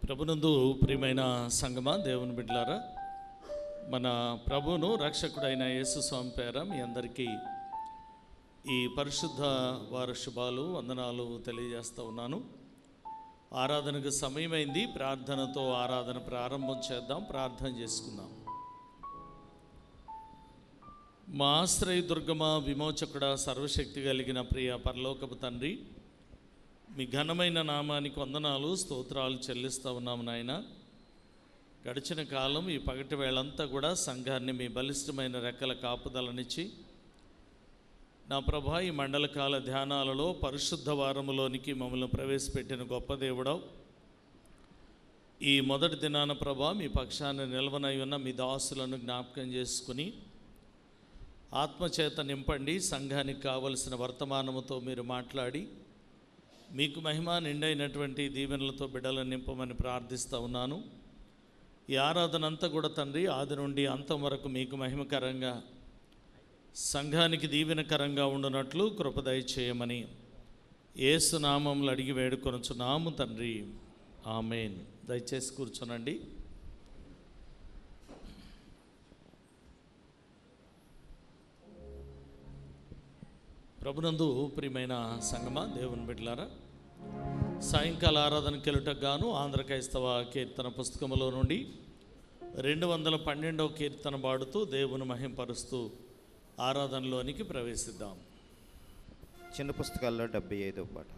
ప్రభునందు ప్రియమైన సంగమా, దేవుని బిడ్డలారా, మన ప్రభువును రక్షకుడైన యేసు స్వామి పేర మీ అందరికీ ఈ పరిశుద్ధ వార శుభాలు వందనాలు తెలియజేస్తూ ఉన్నాను. ఆరాధనకు సమయమైంది. ప్రార్థనతో ఆరాధన ప్రారంభం చేద్దాం. ప్రార్థన చేసుకుందాం. మా ఆశ్రయ దుర్గమ విమోచకుడ, సర్వశక్తి కలిగిన ప్రియ పరలోకపు తండ్రి, మీ ఘనమైన నామానికి వందనాలు స్తోత్రాలు చెల్లిస్తూ ఉన్నాము నాయన. గడిచిన కాలం ఈ పగటి వేళంతా కూడా సంఘాన్ని మీ బలిష్టమైన రెక్కల కాపుదలనిచ్చి నా ప్రభా ఈ మండలకాల ధ్యానాలలో పరిశుద్ధ వారములోనికి మమ్మల్ని ప్రవేశపెట్టిన గొప్ప దేవుడవు. ఈ మొదటి దినాన ప్రభా మీ పక్షాన్ని నిలవనై ఉన్న మీ దాసులను జ్ఞాపకం చేసుకుని ఆత్మచేత నింపండి. సంఘానికి కావలసిన వర్తమానముతో మీరు మాట్లాడి మీకు మహిమ నిండైనటువంటి దీవెనలతో బిడ్డలను నింపమని ప్రార్థిస్తూ ఉన్నాను. ఈ ఆరాధన అంతా కూడా తండ్రి ఆది నుండి అంతం వరకు మీకు మహిమకరంగా, సంఘానికి దీవెనకరంగా ఉండునట్లు కృప దయచేయమని యేసు నామములో అడిగి వేడుకొనుచున్నాము తండ్రి, ఆమేన్. దయచేసి కూర్చోనండి. ప్రభునందు ప్రియమైన సంగమా, దేవుని బిడ్డలారా, సాయంకాల ఆరాధనకి వెళ్ళటకు గాను ఆంధ్ర క్రైస్తవ కీర్తన పుస్తకములో నుండి 212వ కీర్తన పాడుతూ దేవుని మహింపరుస్తూ ఆరాధనలోనికి ప్రవేశిద్దాం. చిన్న పుస్తకాల్లో 75వ పాట.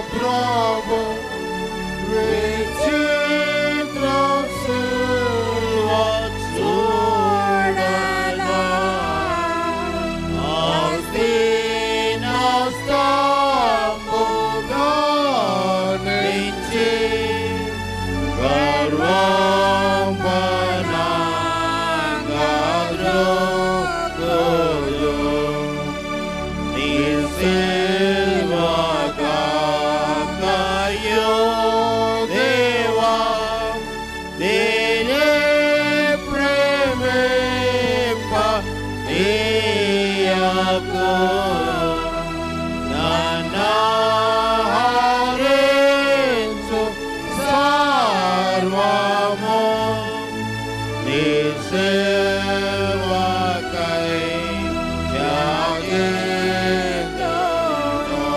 Bravo, vichitra silvatsudala, astina stambuganichi, garvambanangadrogoyo, nisilvaga Deva, Dele Premepa, Iyako, Nanaharensu, Sarvamo, Nisevakai, Jagendano,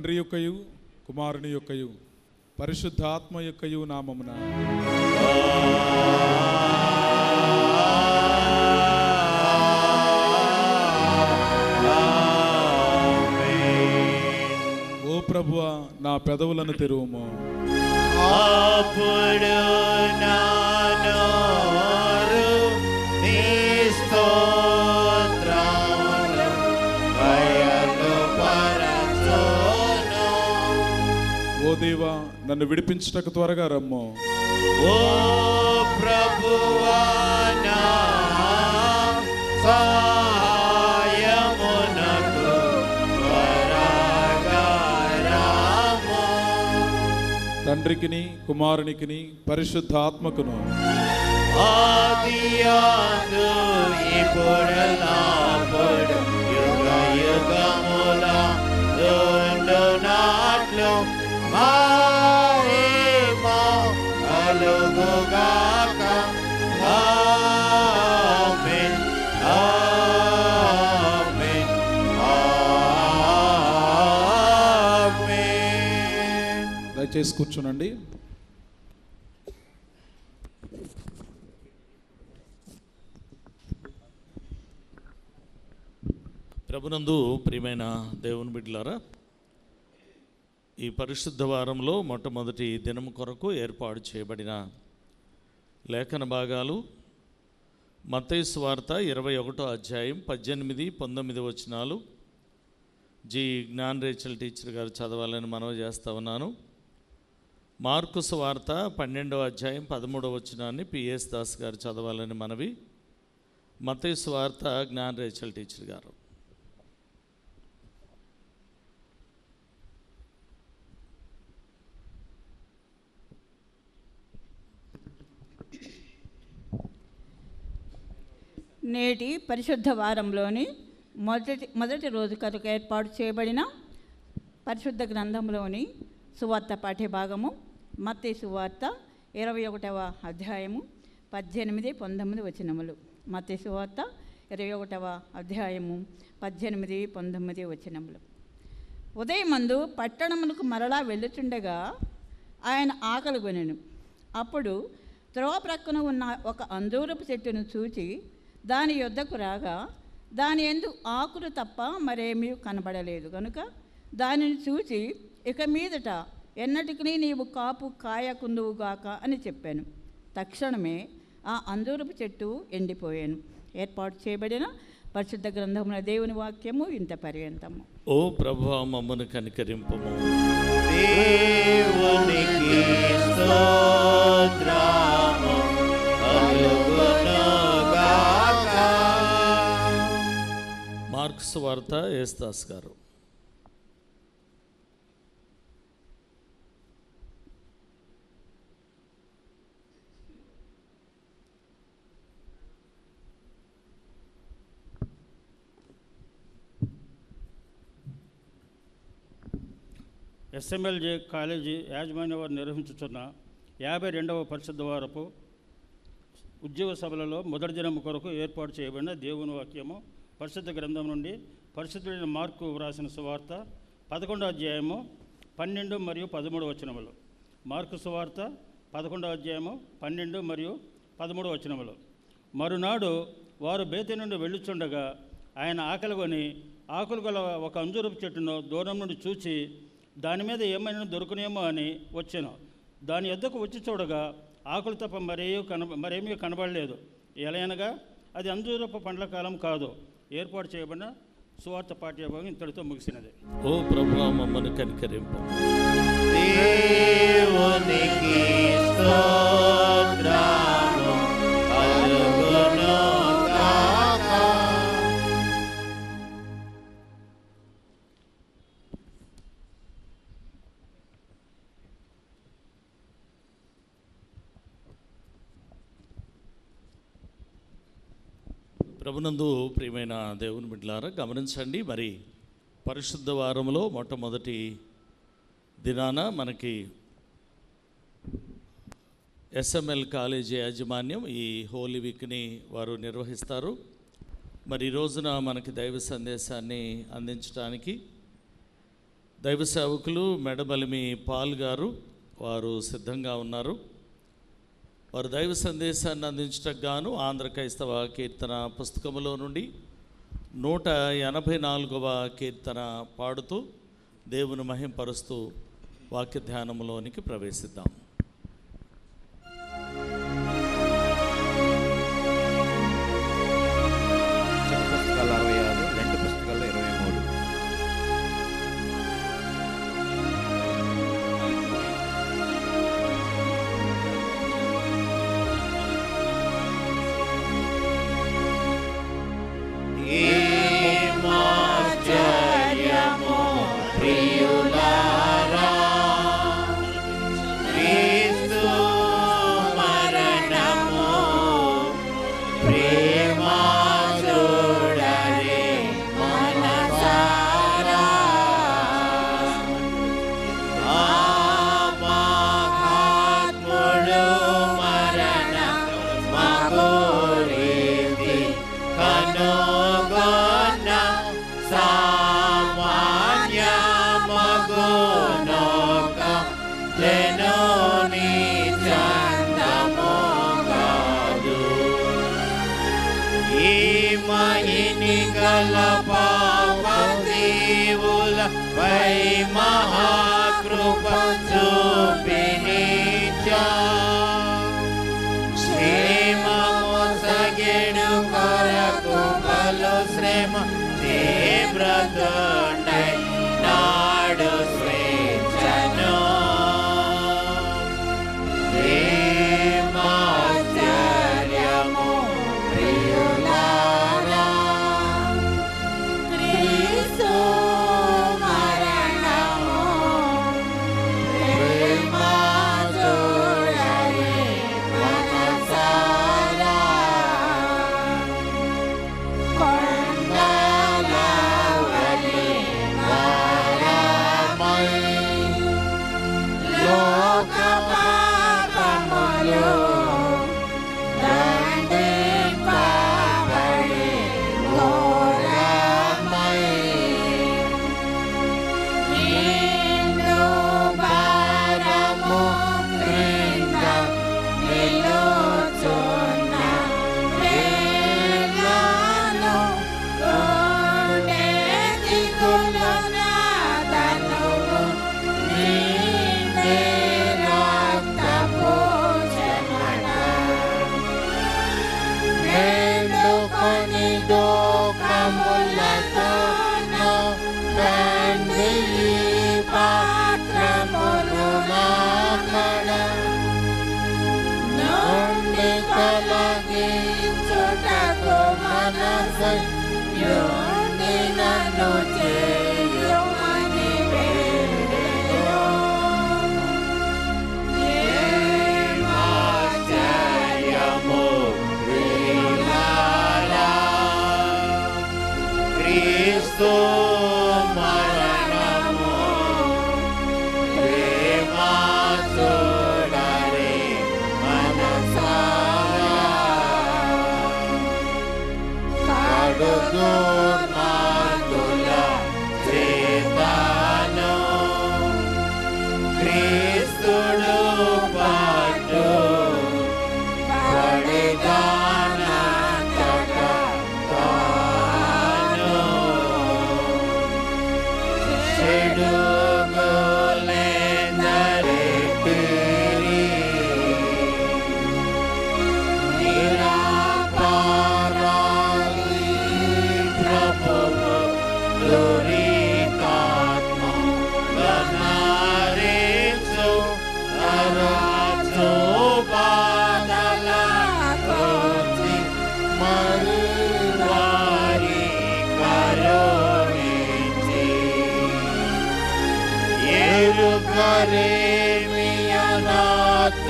తండ్రి యొక్కయు కుమారుని యొక్కయు పరిశుద్ధాత్మ యొక్కయు నామమున ఓ ప్రభువా, నా పెదవులను తెరువుము. అప్పుడు నా నోరు నీ స్తోత్రములు బయలుపరచును. ఓ దేవా, నన్ను విడిపించుటకు త్వరగా రమ్ము. ఓ ప్రభువా, నా సహాయమునకు త్వరగా రాము. తండ్రికిని కుమారునికిని పరిశుద్ధాత్మకును ఆదియందు ఇప్పుడున్నప్పుడు యుగ యుగముల ఉండునట్లు మహిమ కలుగుగాక. ఆమేన్, ఆమేన్, ఆమేన్. దయచేసి కూర్చునండి. ప్రభునందు ప్రియమైన దేవుని బిడ్డలారా, ఈ పరిశుద్ధ వారంలో మొట్టమొదటి దినం కొరకు ఏర్పాటు చేయబడిన లేఖన భాగాలు మత్తయి సువార్త 21వ అధ్యాయం 18-19 వచనాలు జి జ్ఞాన్ రేచల్ టీచర్ గారు చదవాలని మనవి చేస్తా ఉన్నాను. మార్కు సువార్త 12వ అధ్యాయం 13వ వచనాన్ని పిఎస్ దాస్ గారు చదవాలని మనవి. మత్తయి సువార్త జ్ఞాన్ రేచల్ టీచర్ గారు. నేటి పరిశుద్ధ వారంలోని మొదటి రోజు కొరకు ఏర్పాటు చేయబడిన పరిశుద్ధ గ్రంథంలోని సువార్త పాఠ్యభాగము మత్తయి సువార్త 21వ అధ్యాయము 18-19 వచనములు. మత్తయి సువార్త 21వ అధ్యాయము 18-19 వచనములు. ఉదయమందు పట్టణమునకు మరలా వెళ్ళుచుండగా ఆయన ఆకలి కొనెను. అప్పుడు త్రోవ ప్రక్కన ఉన్న ఒక అంజూరపు చెట్టును చూచి దాని యొద్దకు రాగా దాని యందు ఆకులు తప్ప మరేమీ కనబడలేదు కనుక దానిని చూచి, ఇక మీదట ఎన్నటికీ నీవు కాపు కాయకుందువుగాక అని చెప్పాను. తక్షణమే ఆ అంజూరపు చెట్టు ఎండిపోయాను. ఏర్పాటు చేయబడిన పరిశుద్ధ గ్రంథమున దేవుని వాక్యము ఇంత పర్యంతము. ఓ ప్రభువా, మమ్మను కనికరింపుము. దేవునికి స్తోత్రము కలుగునుగాక. మార్కు సువార్త యేసుదాస్ గారు. ఎస్ఎంఎల్జే కాలేజీ యాజమాన్య వారు నిర్వహించుతున్న 52వ పరిశుద్ధ వారపు ఉద్యోగ సభలలో మొదటి దినం కొరకు ఏర్పాటు చేయబడిన దేవుని వాక్యము పరిశుద్ధ గ్రంథం నుండి పరిశుద్ధుడైన మార్కు వ్రాసిన సువార్త 11వ అధ్యాయము 12 మరియు 13 వచనములు. మార్కు సువార్త 11వ అధ్యాయము 12 మరియు 13 వచనములు. మరునాడు వారు బేతీ నుండి వెళ్ళుచుండగా ఆయన ఆకలిగొని ఆకులు గల ఒక అంజూరపు చెట్టును దూరం నుండి చూచి దాని మీద ఏమైనా దొరుకునేమో అని వచ్చాను. దాని యొద్దకు వచ్చి చూడగా ఆకులు తప్ప మరేమీ కనబడలేదు. ఎలయనగా అది అంజూరపు పండ్ల కాలం కాదు. ఏర్పాటు చేయబడిన సువార్త పాఠ్యభాగం ఇంతటితో ముగిసినది. ఓ ప్రభువా, మమ్మను కనికరింపు. దేవునికి స్తోత్రము కలుగునుగాక. ప్రభునందు ప్రియమైన దేవుని బిడ్డలారా, గమనించండి. మరి పరిశుద్ధ వారంలో మొట్టమొదటి దినాన మనకి ఎస్ఎంఎల్ కాలేజీ యాజమాన్యం ఈ హోలీ వీక్ని వారు నిర్వహిస్తారు. మరి ఈ రోజున మనకి దైవ సందేశాన్ని అందించడానికి దైవ సేవకులు మెడబలిమి పాల్ గారు వారు సిద్ధంగా ఉన్నారు. వారు దైవ సందేశాన్ని అందించడానికి గాను ఆంధ్ర క్రైస్తవ కీర్తన పుస్తకములో నుండి 184వ కీర్తన పాడుతూ దేవుని మహింపరుస్తూ వాక్య ధ్యానంలోనికి ప్రవేశిద్దాం. చిన్న పుస్తకాలు 66, రెండు పుస్తకాలు 23. ఏమాశ్చర్యము ప్రియులారా, క్రీస్తు మరణము ప్రేమ చూడరే మనసారా. ఆ మహాత్ముడు మరణ మగోరీతి కనుగొన్న సామాన్య మగునొక లెనోని చందము కాదు. ఈ మహిని గల పాపదీవుల పై మహాకృప చూపినిచా శ్రీమొసగెడు కొరకు పలు శ్రమ చేబ్రతుండై నాడు స్వేచ్ఛను. ప్రేమాశ్చర్యము ప్రియులారా, క్రీస్తు మరణము ప్రేమ చూడరే మనసారా. కొండలవలె భారమై లోక పాపములు దండింపబడి ఘోరమై నిండు భారము క్రింద నిలుచున్న వేళను గుండె దిగులున తనువు నిండే రక్తపు చెమట ఎండుకొని దోకములతోనూ తండ్రి ఈ పాత్రమును నాకడ నుండి తొలగించుటకు మనసై యుండి నన్ను చేయుమని వేడెను. ఏమాశ్చర్యము ప్రియులారా, క్రీస్తు మరణము ప్రేమ చూడరే మనసారా. కడుగు మార్గుల చేతను క్రీస్తుడు పాటు పడిగానంతట తాను చెడుగులెందరెట్టిరి నిరాపారాలి ప్రభువు దురితాత్మ గణారేచు అరాచు బాధల కోచి మరి వారి కరుణించి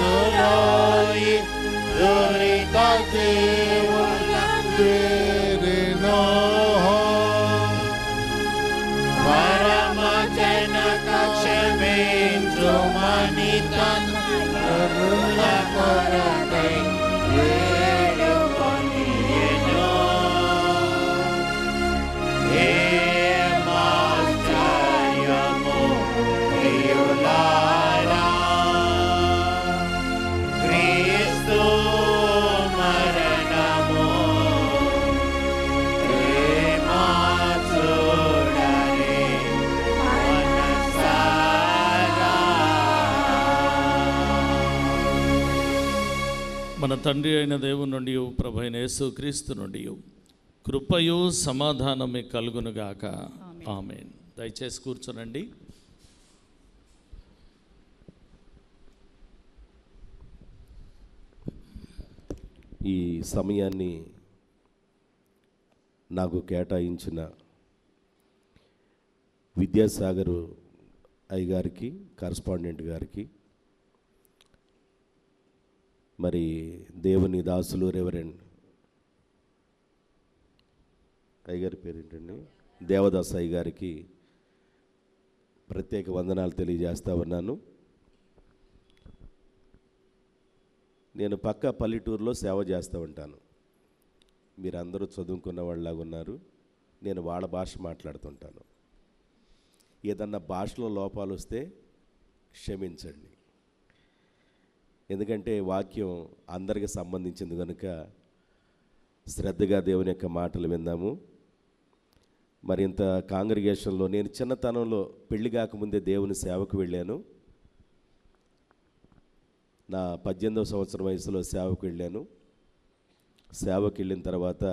ఎరుకరేమియనాతురోయి దురిత జీవుల తీరినో పరమజనక క్షమించుమని తన కరుణ కొరకై వేడుకొనియెను. ఏమాశ్చర్యము తండ్రి అయిన దేవుని నుండి ప్రభు అయిన యేసుక్రీస్తు నుండి కృపయు సమాధానమే కలుగునుగాక. ఆమేన్. దయచేసి కూర్చోనండి. ఈ సమయాన్ని నాకు కేటాయించిన విద్యాసాగర్ అయ్య గారికి, కరస్పాండెంట్ గారికి, మరి దేవుని దాసులు రెవరెండ్ అయ్యగారి పేరేంటండి, దేవదాస్ అయ్య గారికి ప్రత్యేక వందనాలు తెలియజేస్తా ఉన్నాను. నేను పక్క పల్లెటూరులో సేవ చేస్తూ ఉంటాను. మీరందరూ చదువుకున్న వాళ్ళలాగా ఉన్నారు. నేను వాళ్ళ భాష మాట్లాడుతుంటాను. ఏదన్నా భాషలో లోపాలు వస్తే క్షమించండి. ఎందుకంటే వాక్యం అందరికి సంబంధించింది కనుక శ్రద్ధగా దేవుని యొక్క మాటలు విందాము. మరింత కాంగ్రిగేషన్లో నేను చిన్నతనంలో పెళ్లి కాకముందే దేవుని సేవకు వెళ్ళాను. నా 18వ సంవత్సరం వయసులో సేవకు వెళ్ళాను. సేవకు వెళ్ళిన తర్వాత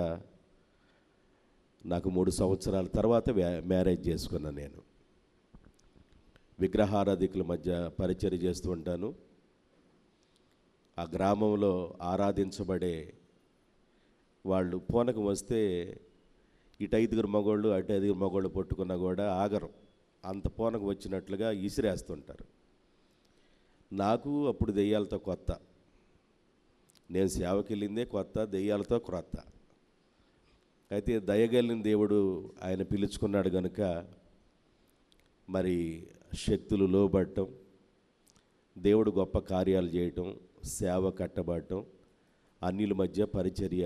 నాకు 3 సంవత్సరాల తర్వాత మ్యారేజ్ చేసుకున్నాను. నేను విగ్రహారాధికుల మధ్య పరిచర్య చేస్తూ ఉంటాను. ఆ గ్రామంలో ఆరాధించబడే వాళ్ళు పూనకం వస్తే ఇటు 5 మగోళ్ళు అటు 5 మగోళ్ళు పట్టుకున్నా కూడా ఆగరం. అంత పూనకం వచ్చినట్లుగా ఇసిరేస్తుంటారు. నాకు అప్పుడు దెయ్యాలతో కొత్త. నేను సేవకి వెళ్ళిందే కొత్త, దెయ్యాలతో క్రొత్త. అయితే దయగలిగిన దేవుడు ఆయన పిలుచుకున్నాడు కనుక మరి శక్తులు లోబడటం, దేవుడు గొప్ప కార్యాలు చేయటం, సేవ కట్టబడటం, అన్యుల మధ్య పరిచర్య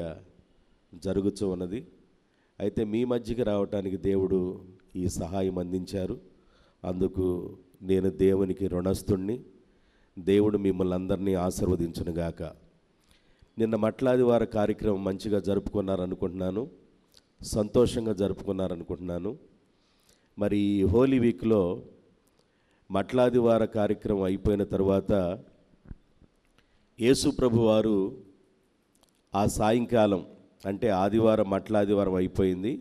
జరుగుతూ ఉన్నది. అయితే మీ మధ్యకి రావటానికి దేవుడు ఈ సహాయం అందించారు. అందుకు నేను దేవునికి రుణస్తుణ్ణి. దేవుడు మిమ్మల్ని అందరినీ ఆశీర్వదించునుగాక. నిన్న మట్లాదివార కార్యక్రమం మంచిగా జరుపుకున్నారనుకుంటున్నాను, సంతోషంగా జరుపుకున్నారనుకుంటున్నాను. మరి ఈ హోలీ వీక్లో మట్లాదివార కార్యక్రమం అయిపోయిన తర్వాత యేసు ప్రభు వారు ఆ సాయంకాలం, అంటే ఆదివారం మట్లాదివారం అయిపోయింది,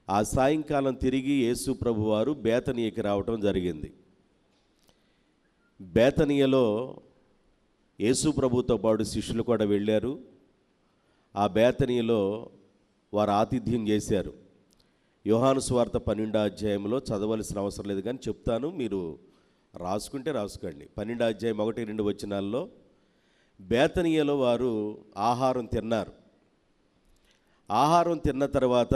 ఆ సాయంకాలం తిరిగి యేసు ప్రభు వారు బేతనీయకి రావటం జరిగింది. బేతనీయలో యేసు ప్రభుతో పాటు శిష్యులు కూడా వెళ్ళారు. ఆ బేతనీయలో వారు ఆతిథ్యం చేశారు. యోహాను సువార్త 12వ అధ్యాయంలో చదవలసిన అవసరం లేదు కానీ చెప్తాను, మీరు రాసుకుంటే రాసుకోండి. 12వ అధ్యాయం 1-2 వచనాల్లో బేతనీయలో వారు ఆహారం తిన్నారు. ఆహారం తిన్న తర్వాత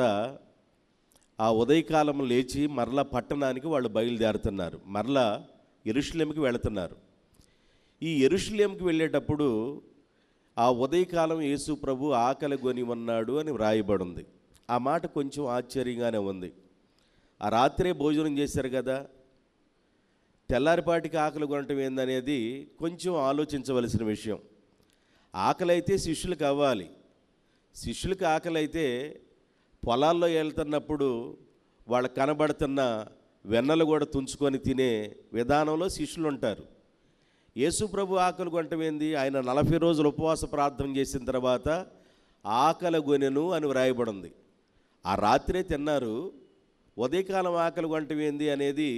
ఆ ఉదయకాలం లేచి మరలా పట్టణానికి వాళ్ళు బయలుదేరుతున్నారు. మరలా యెరూషలేముకి వెళుతున్నారు. ఈ యెరూషలేముకి వెళ్ళేటప్పుడు ఆ ఉదయకాలం యేసు ప్రభు ఆకలి కొని ఉన్నాడు అని వ్రాయబడింది. ఆ మాట కొంచెం ఆశ్చర్యంగానే ఉంది. ఆ రాత్రే భోజనం చేశారు కదా, తెల్లారిపాటికి ఆకలి కొనటం ఏందనేది కొంచెం ఆలోచించవలసిన విషయం. ఆకలి అయితే శిష్యులకు అవ్వాలి. శిష్యులకు ఆకలి అయితే పొలాల్లో వెళ్తున్నప్పుడు వాళ్ళకు కనబడుతున్న వెన్నలు కూడా తుంచుకొని తినే విధానంలో శిష్యులు ఉంటారు. యేసు ప్రభు ఆకలి కొనటం ఏంది? ఆయన 40 రోజులు ఉపవాస ప్రార్థన చేసిన తర్వాత ఆకలి కొనెను అని వ్రాయబడింది. ఆ రాత్రే తిన్నారు. ఉదయకాలం ఆకలి కొనటం ఏంది అనేది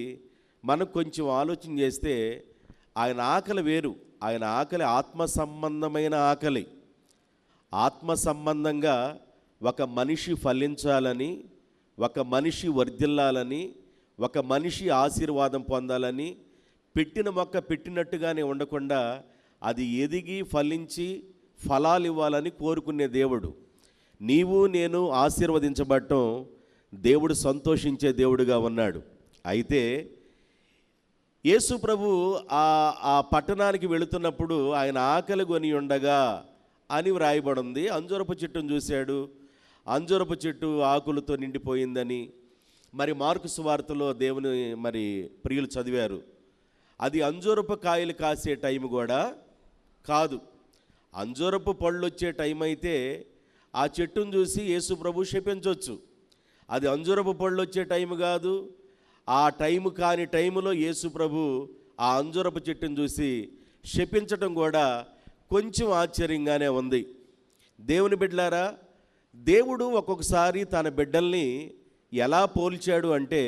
మనకు కొంచెం ఆలోచన చేస్తే ఆయన ఆకలి వేరు. ఆయన ఆకలి ఆత్మ సంబంధమైన ఆకలి. ఆత్మ సంబంధంగా ఒక మనిషి ఫలించాలని, ఒక మనిషి వర్ధిల్లాలని, ఒక మనిషి ఆశీర్వాదం పొందాలని, పెట్టిన మొక్క పెట్టినట్టుగానే ఉండకుండా అది ఎదిగి ఫలించి ఫలాలు ఇవ్వాలని కోరుకునే దేవుడు. నీవు నేను ఆశీర్వదించబడటం దేవుడు సంతోషించే దేవుడుగా ఉన్నాడు. అయితే యేసు ప్రభు ఆ పట్టణానికి వెళుతున్నప్పుడు ఆయన ఆకలి కొని ఉండగా అని వ్రాయబడింది. అంజూరపు చెట్టును చూశాడు. అంజూరపు చెట్టు ఆకులతో నిండిపోయిందని. మరి మార్కు సువార్తలో దేవుని మరి ప్రియులు చదివారు. అది అంజూరపు కాయలు కాసే టైం కూడా కాదు. అంజూరపు పళ్ళు వచ్చే టైం అయితే ఆ చెట్టును చూసి యేసు ప్రభు శపించవచ్చు. అది అంజూరపు పళ్ళు వచ్చే టైం కాదు. ఆ టైము కాని టైములో యేసు ప్రభు ఆ అంజూరపు చెట్టును చూసి శపించటం కూడా కొంచెం ఆశ్చర్యంగానే ఉంది. దేవుని బిడ్డలారా, దేవుడు ఒక్కొక్కసారి తన బిడ్డల్ని ఎలా పోల్చాడు అంటే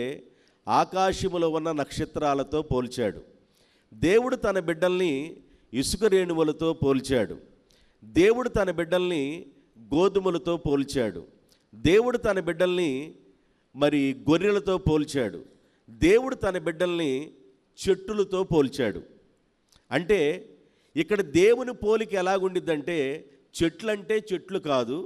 ఆకాశములో ఉన్న నక్షత్రాలతో పోల్చాడు. దేవుడు తన బిడ్డల్ని ఇసుక రేణువులతో పోల్చాడు. దేవుడు తన బిడ్డల్ని గోధుమలతో పోల్చాడు. దేవుడు తన బిడ్డల్ని మరి గొర్రెలతో పోల్చాడు. దేవుడు తన బిడ్డల్ని చెట్టులతో పోల్చాడు. అంటే ఇక్కడ దేవుని పోలిక ఎలాగుండిద్దంటే చెట్లంటే చెట్లు కాదు,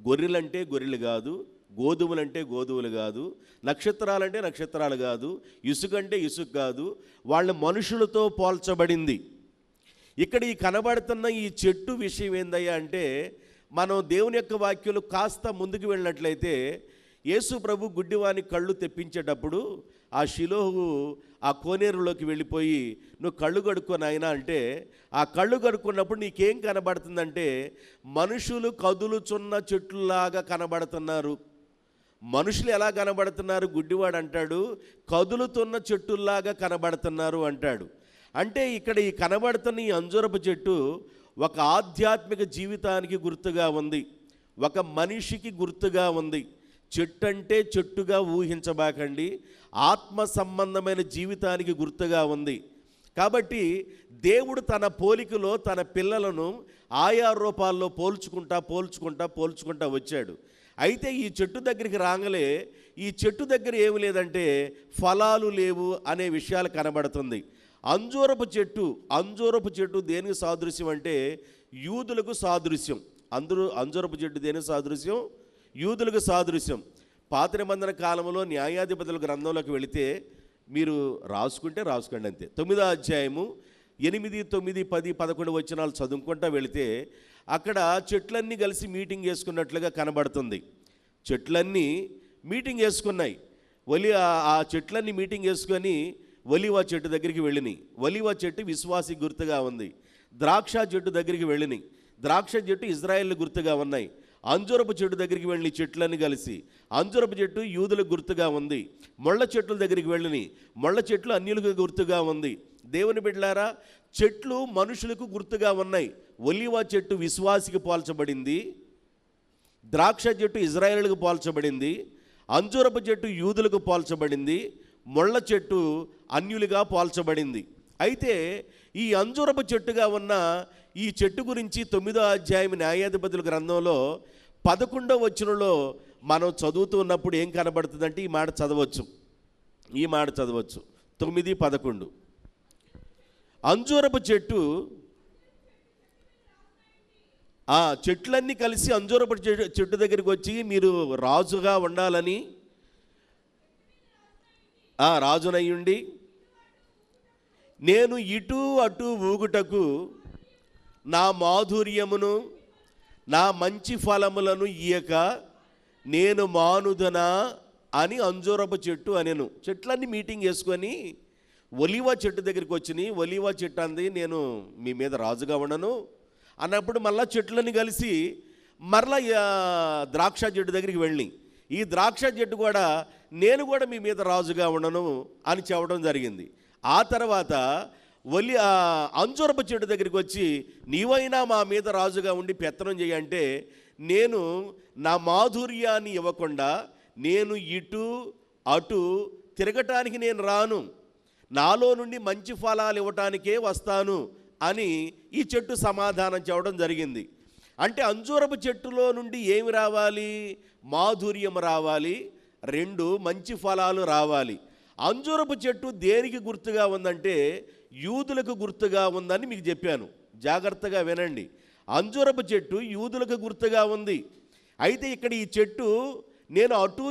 గొర్రెలంటే గొర్రెలు కాదు, గోధుమలంటే గోధుమలు కాదు, నక్షత్రాలంటే నక్షత్రాలు కాదు, ఇసుకంటే ఇసుక కాదు, వాళ్ళ మనుషులతో పోల్చబడింది. ఇక్కడ ఈ కనబడుతున్న ఈ చెట్టు విషయం ఏందయ్యా అంటే, మనం దేవుని యొక్క వాక్యాలు కాస్త ముందుకు వెళ్ళినట్లయితే యేసు ప్రభు గుడ్డివాని కళ్ళు తెప్పించేటప్పుడు ఆ షిలోహు ఆ కోనేరులోకి వెళ్ళిపోయి నువ్వు కళ్ళు కడుక్కో నాయనా అంటే, ఆ కళ్ళు కడుక్కున్నప్పుడు నీకేం కనబడుతుందంటే మనుషులు కదులుచున్న చెట్లులాగా కనబడుతున్నారు. మనుషులు ఎలా కనబడుతున్నారు? గుడ్డివాడు అంటాడు కదులుతున్న చెట్టుల్లాగా కనబడుతున్నారు అంటాడు. అంటే ఇక్కడ ఈ కనబడుతున్న ఈ అంజూరపు చెట్టు ఒక ఆధ్యాత్మిక జీవితానికి గుర్తుగా ఉంది, ఒక మనిషికి గుర్తుగా ఉంది. చెట్టు అంటే చెట్టుగా ఊహించబాకండి, ఆత్మ సంబంధమైన జీవితానికి గుర్తుగా ఉంది. కాబట్టి దేవుడు తన పోలికలో తన పిల్లలను ఆయా రూపాల్లో పోల్చుకుంటా వచ్చాడు. అయితే ఈ చెట్టు దగ్గరికి రాగలే ఈ చెట్టు దగ్గర ఏమి లేదంటే ఫలాలు లేవు అనే విషయాలు కనబడుతుంది. అంజూరపు చెట్టు దేనికి సాదృశ్యం అంటే యూదులకు సాదృశ్యం. అంజూరపు చెట్టు దేనికి సాదృశ్యం? యూదులకు సాదృశ్యం. పాత నిబంధన కాలంలో న్యాయాధిపతుల గ్రంథంలోకి వెళితే మీరు రాసుకోండి అంతే. 9వ అధ్యాయము 8, 9, 10, 11 వచనాలు చదువుకుంటా వెళితే అక్కడ చెట్లన్నీ కలిసి మీటింగ్ చేసుకున్నట్లుగా కనబడుతుంది. చెట్లన్నీ మీటింగ్ చేసుకున్నాయి. ఆ చెట్లన్నీ మీటింగ్ చేసుకొని ఒలీవ చెట్టు దగ్గరికి వెళ్ళినాయి. ఒలీవ చెట్టు విశ్వాసి గుర్తుగా ఉంది. ద్రాక్ష చెట్టు దగ్గరికి వెళ్ళినాయి. ద్రాక్ష చెట్టు ఇజ్రాయేల్ గుర్తుగా ఉన్నాయి. అంజూరపు చెట్టు దగ్గరికి వెళ్ళి చెట్లన్నీ కలిసి అంజూరపు చెట్టు యూదులకు గుర్తుగా ఉంది. ముళ్ళ చెట్ల దగ్గరికి వెళ్ళినాయి. ముళ్ళ చెట్లు అన్యులకు గుర్తుగా ఉంది. దేవుని బిడ్డలారా, చెట్లు మనుషులకు గుర్తుగా ఉన్నాయి. ఒలీవ చెట్టు విశ్వాసికి పోల్చబడింది, ద్రాక్ష చెట్టు ఇజ్రాయేలుకు పోల్చబడింది, అంజూరపు చెట్టు యూదులకు పోల్చబడింది, ముళ్ళ చెట్టు అన్యులుగా పోల్చబడింది. అయితే ఈ అంజూరపు చెట్టుగా ఉన్న ఈ చెట్టు గురించి 9వ అధ్యాయం న్యాయాధిపతుల గ్రంథంలో 11వ వచనంలో మనం చదువుతూ ఉన్నప్పుడు ఏం కనబడుతుందంటే ఈ మాట చదవచ్చు. 9, 11 అంజూరపు చెట్టు చెట్లన్నీ కలిసి అంజూరపు చెట్టు దగ్గరికి వచ్చి మీరు రాజుగా ఉండాలని, రాజునయ్యుండి నేను ఇటు అటు ఊగుటకు నా మాధుర్యమును నా మంచి ఫలములను ఇయ్యక నేను మానుదనా అని అంజూరపు చెట్టు అనెను. చెట్లన్నీ మీటింగ్ చేసుకొని ఒలీవ చెట్టు దగ్గరికి వచ్చినాయి. ఒలీవ చెట్టు అంది నేను మీ మీద రాజుగా ఉండను అన్నప్పుడు మళ్ళా చెట్లని కలిసి మరలా ద్రాక్ష చెట్టు దగ్గరికి వెళ్ళి ఈ ద్రాక్ష చెట్టు కూడా నేను కూడా మీ మీద రాజుగా ఉండను అని చెప్పడం జరిగింది. ఆ తర్వాత అంజూరపు చెట్టు దగ్గరికి వచ్చి నీవైనా మా మీద రాజుగా ఉండి పెత్తనం చేయంటే నేను నా మాధుర్యాన్ని ఇవ్వకుండా నేను ఇటు అటు తిరగటానికి నేను రాను, నాలో నుండి మంచి ఫలాలు ఇవ్వటానికే వస్తాను అని ఈ చెట్టు సమాధానం చెప్పడం జరిగింది. అంటే అంజూరపు చెట్టులో నుండి ఏమి రావాలి? మాధుర్యం రావాలి, 2 మంచి ఫలాలు రావాలి. అంజూరపు చెట్టు దేనికి గుర్తుగా ఉందంటే యూదులకు గుర్తుగా ఉందని మీకు చెప్పాను, జాగ్రత్తగా వినండి. అంజూరపు చెట్టు యూదులకు గుర్తుగా ఉంది. అయితే ఇక్కడ ఈ చెట్టు నేను అటు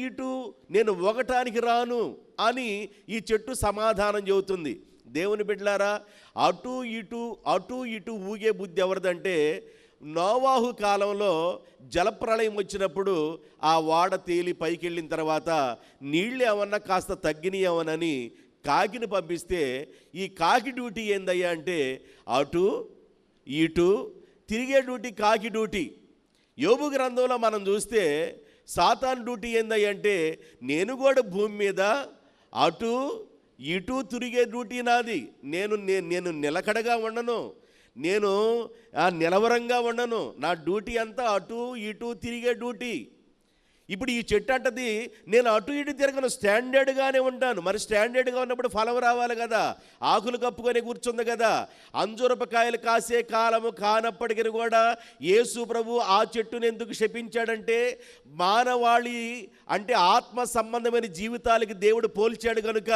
ఇటు నేను ఒకటానికి రాను అని ఈ చెట్టు సమాధానం చెబుతుంది. దేవుని బిడ్డలారా, అటు ఇటు ఊగే బుద్ధి ఎవరిదంటే నోవాహు కాలంలో జలప్రళయం వచ్చినప్పుడు ఆ వాడ తేలి పైకి వెళ్ళిన తర్వాత నీళ్ళు ఏమన్నా కాస్త తగ్గినాయమనని కాకిని పంపిస్తే ఈ కాకి డ్యూటీ ఏందయ్యా అంటే అటు ఇటు తిరిగే డ్యూటీ కాకి డ్యూటీ. యోబు గ్రంథంలో మనం చూస్తే సాతాన్ డ్యూటీ ఏందయ్యా అంటే నేను కూడా భూమి మీద అటు ఇటు తిరిగే డ్యూటీ నాది. నేను నిలకడగా ఉండను, నేను నిలవరంగా ఉండను. నా డ్యూటీ అంతా అటు ఇటు తిరిగే డ్యూటీ. ఇప్పుడు ఈ చెట్టు అంటది నేను అటు ఇటు తిరగను, స్టాండర్డ్గానే ఉంటాను. మరి స్టాండర్డ్గా ఉన్నప్పుడు ఫలం రావాలి కదా, ఆకులు కప్పుకొని కూర్చుంది కదా. అంజూరపకాయలు కాసే కాలము కానప్పటికీ కూడా యేసు ప్రభు ఆ చెట్టును ఎందుకు శపించాడంటే, మానవాళి అంటే ఆత్మ సంబంధమైన జీవితాలకి దేవుడు పోల్చాడు కనుక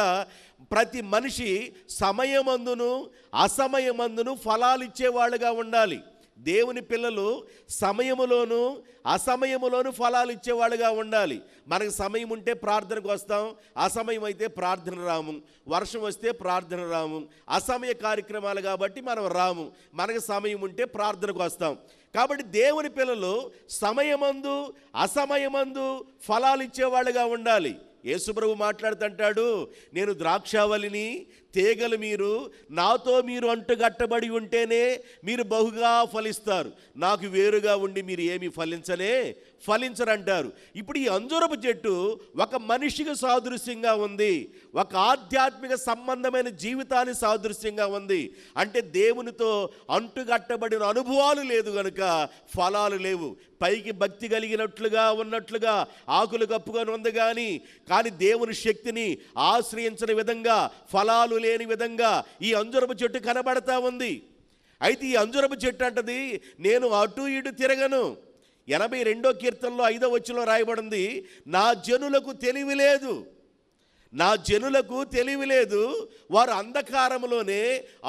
ప్రతి మనిషి సమయమందును అసమయమందును ఫలాలు ఇచ్చేవాళ్ళుగా ఉండాలి. దేవుని పిల్లలు సమయములోను అసమయములోను ఫలాలు ఇచ్చేవాళ్ళుగా ఉండాలి. మనకు సమయం ఉంటే ప్రార్థనకు వస్తాం, అసమయం అయితే ప్రార్థన రాము. వర్షం వస్తే ప్రార్థన రాము. అసమయ కార్యక్రమాలు కాబట్టి మనం రాము. మనకు సమయం ఉంటే ప్రార్థనకు వస్తాం. కాబట్టి దేవుని పిల్లలు సమయమందు అసమయమందు ఫలాలు ఇచ్చేవాళ్ళుగా ఉండాలి. యేసుప్రభు మాట్లాడుతుంటాడు, నేను ద్రాక్షావళిని, తీగలు మీరు, నాతో మీరు అంటుగట్టబడి ఉంటేనే మీరు బహుగా ఫలిస్తారు. నాకు వేరుగా ఉండి మీరు ఏమీ ఫలించరంటారు. ఇప్పుడు ఈ అంజూరపు చెట్టు ఒక మనిషికి సాదృశ్యంగా ఉంది, ఒక ఆధ్యాత్మిక సంబంధమైన జీవితాన్ని సాదృశ్యంగా ఉంది. అంటే దేవునితో అంటుగట్టబడిన అనుభవాలు లేదు కనుక ఫలాలు లేవు. పైకి భక్తి కలిగినట్లుగా ఉన్నట్లుగా ఆకులు కప్పుకొని ఉంది కానీ దేవుని శక్తిని ఆశ్రయించిన విధంగా, ఫలాలు లేని విధంగా ఈ అంజూరపు చెట్టు కనబడతా ఉంది. అయితే ఈ అంజూరపు చెట్టు అంటది నేను అటు ఇటు తిరగను. 82వ కీర్తనలో 5వ వచనంలో రాయబడింది, నా జనులకు తెలివి లేదు, వారు అంధకారంలోనే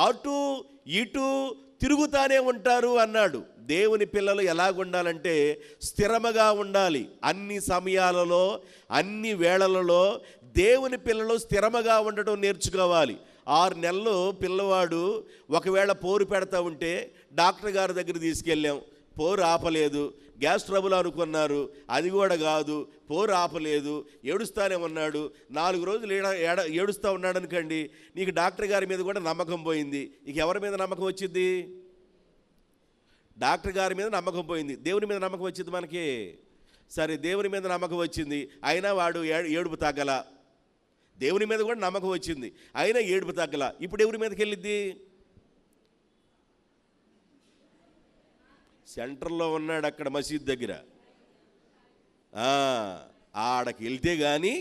అటు ఇటు తిరుగుతానే ఉంటారు అన్నాడు. దేవుని పిల్లలు ఎలాగుండాలంటే స్థిరముగా ఉండాలి. అన్ని సమయాలలో అన్ని వేళలలో దేవుని పిల్లలు స్థిరముగా ఉండటం నేర్చుకోవాలి. 6 నెలలు పిల్లవాడు ఒకవేళ పోరు పెడతా ఉంటే డాక్టర్ గారి దగ్గర తీసుకెళ్ళాం, పోరు ఆపలేదు. గ్యాస్ ట్రబుల్ అనుకున్నారు, అది కూడా కాదు, పోరు ఆపలేదు, ఏడుస్తానే ఉన్నాడు. 4 రోజులు ఏడుస్తూ ఉన్నాడు అనుకోండి, నీకు డాక్టర్ గారి మీద కూడా నమ్మకం పోయింది. ఇక ఎవరి మీద నమ్మకం వచ్చింది? డాక్టర్ గారి మీద నమ్మకం పోయింది. దేవుని మీద నమ్మకం వచ్చింది మనకి. సరే, దేవుని మీద నమ్మకం వచ్చింది, అయినా వాడు ఏడుపు తగ్గల. దేవుని మీద కూడా నమ్మకం వచ్చింది, అయినా ఏడుపు తగ్గల. ఇప్పుడు ఎవరి మీదకి వెళ్ళిద్ది? సెంటర్లో ఉన్నాడు అక్కడ మసీద్ దగ్గర, ఆడకి వెళ్తే కానీ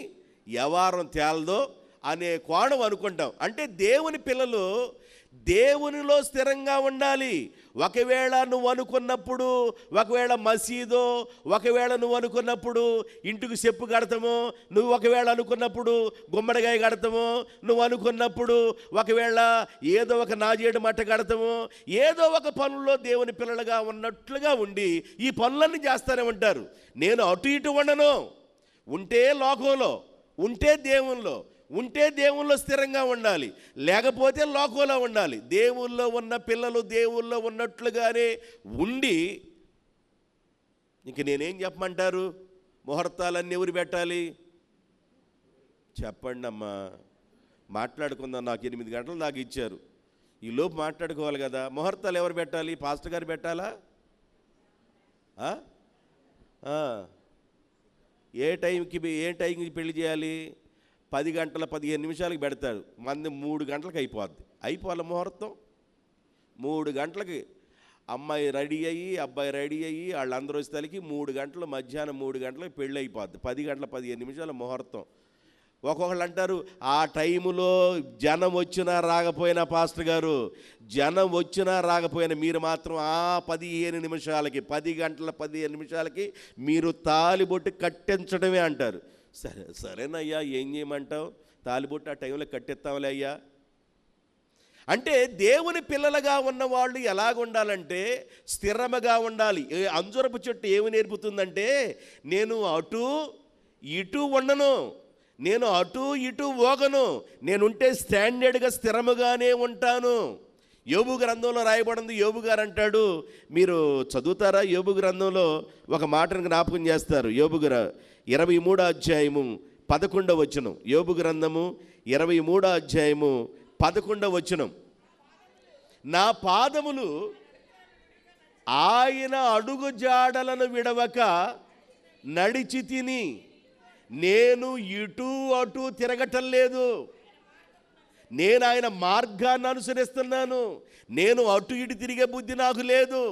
వ్యవహారం తేలదో అనే కోణం అనుకుంటాం. అంటే దేవుని పిల్లలు దేవునిలో స్థిరంగా ఉండాలి. ఒకవేళ నువ్వు అనుకున్నప్పుడు, ఒకవేళ మసీదో, ఒకవేళ నువ్వు అనుకున్నప్పుడు ఇంటికి చెప్పు కడతామో, నువ్వు ఒకవేళ అనుకున్నప్పుడు గుమ్మడికాయ కడతామో, నువ్వు అనుకున్నప్పుడు ఒకవేళ ఏదో ఒక నాజేడు మట్ట కడతామో, ఏదో ఒక పనుల్లో దేవుని పిల్లలుగా ఉన్నట్లుగా ఉండి ఈ పనులన్నీ చేస్తూనే ఉంటారు. నేను అటు ఇటు ఉండను. ఉంటే లోకంలో, ఉంటే దేవుల్లో స్థిరంగా ఉండాలి, లేకపోతే లోకంలో ఉండాలి. దేవుల్లో ఉన్న పిల్లలు దేవుల్లో ఉన్నట్లుగానే ఉండి, ఇంక నేనేం చెప్పమంటారు? ముహూర్తాలన్నీ ఎవరు పెట్టాలి చెప్పండి అమ్మా, మాట్లాడుకుందాం. నాకు 8 గంటలు దాకా ఇచ్చారు, ఈ లోపు మాట్లాడుకోవాలి కదా. ముహూర్తాలు ఎవరు పెట్టాలి? పాస్టర్ గారు పెట్టాలా? ఏ టైంకి పెళ్లి చేయాలి? 10 గంటల 15 నిమిషాలకి పెడతాడు, మంది 3 గంటలకు అయిపోవాలి ముహూర్తం. 3 గంటలకి అమ్మాయి రెడీ అయ్యి అబ్బాయి రెడీ అయ్యి వాళ్ళందరూ వచ్చేసరికి 3 గంటలు, మధ్యాహ్నం 3 గంటలకు పెళ్ళి అయిపోద్ది. 10 గంటల 15 నిమిషాల ముహూర్తం. ఒక్కొక్కళ్ళు అంటారు ఆ టైములో జనం వచ్చినా రాకపోయినా, పాస్టర్ గారు జనం వచ్చినా రాకపోయినా మీరు మాత్రం ఆ 15 నిమిషాలకి, 10 గంటల 15 నిమిషాలకి మీరు తాలిబొట్టు కట్టించడమే అంటారు. సరేనయ్యా, ఏం చేయమంటావు? తాలిబొట్టు ఆ టైంలో కట్టెత్తాంలే అయ్యా. అంటే దేవుని పిల్లలుగా ఉన్నవాళ్ళు ఎలాగుండాలంటే స్థిరముగా ఉండాలి. అంజూరపు చెట్టు ఏమి నేర్పుతుందంటే, నేను అటు ఇటు ఉండను, నేను అటు ఇటు పోగను, నేనుంటే స్టాండర్డ్గా స్థిరముగానే ఉంటాను. యోబు గ్రంథంలో రాయబడింది. యోబు గారు అంటాడు, మీరు చదువుతారా? యోబు గ్రంథంలో ఒక మాటను జ్ఞాపకం చేస్తారు. యోబు 23వ అధ్యాయము 11వ వచనం. యోబు గ్రంథము 23వ అధ్యాయము 11వ వచనం. నా పాదములు ఆయన అడుగు జాడలను విడవక నడిచి తిని, నేను ఇటు అటు తిరగటం లేదు. నేను ఆయన మార్గాన్ని అనుసరిస్తున్నాను. నేను అటు ఇటు తిరిగే బుద్ధి నాకు లేదు.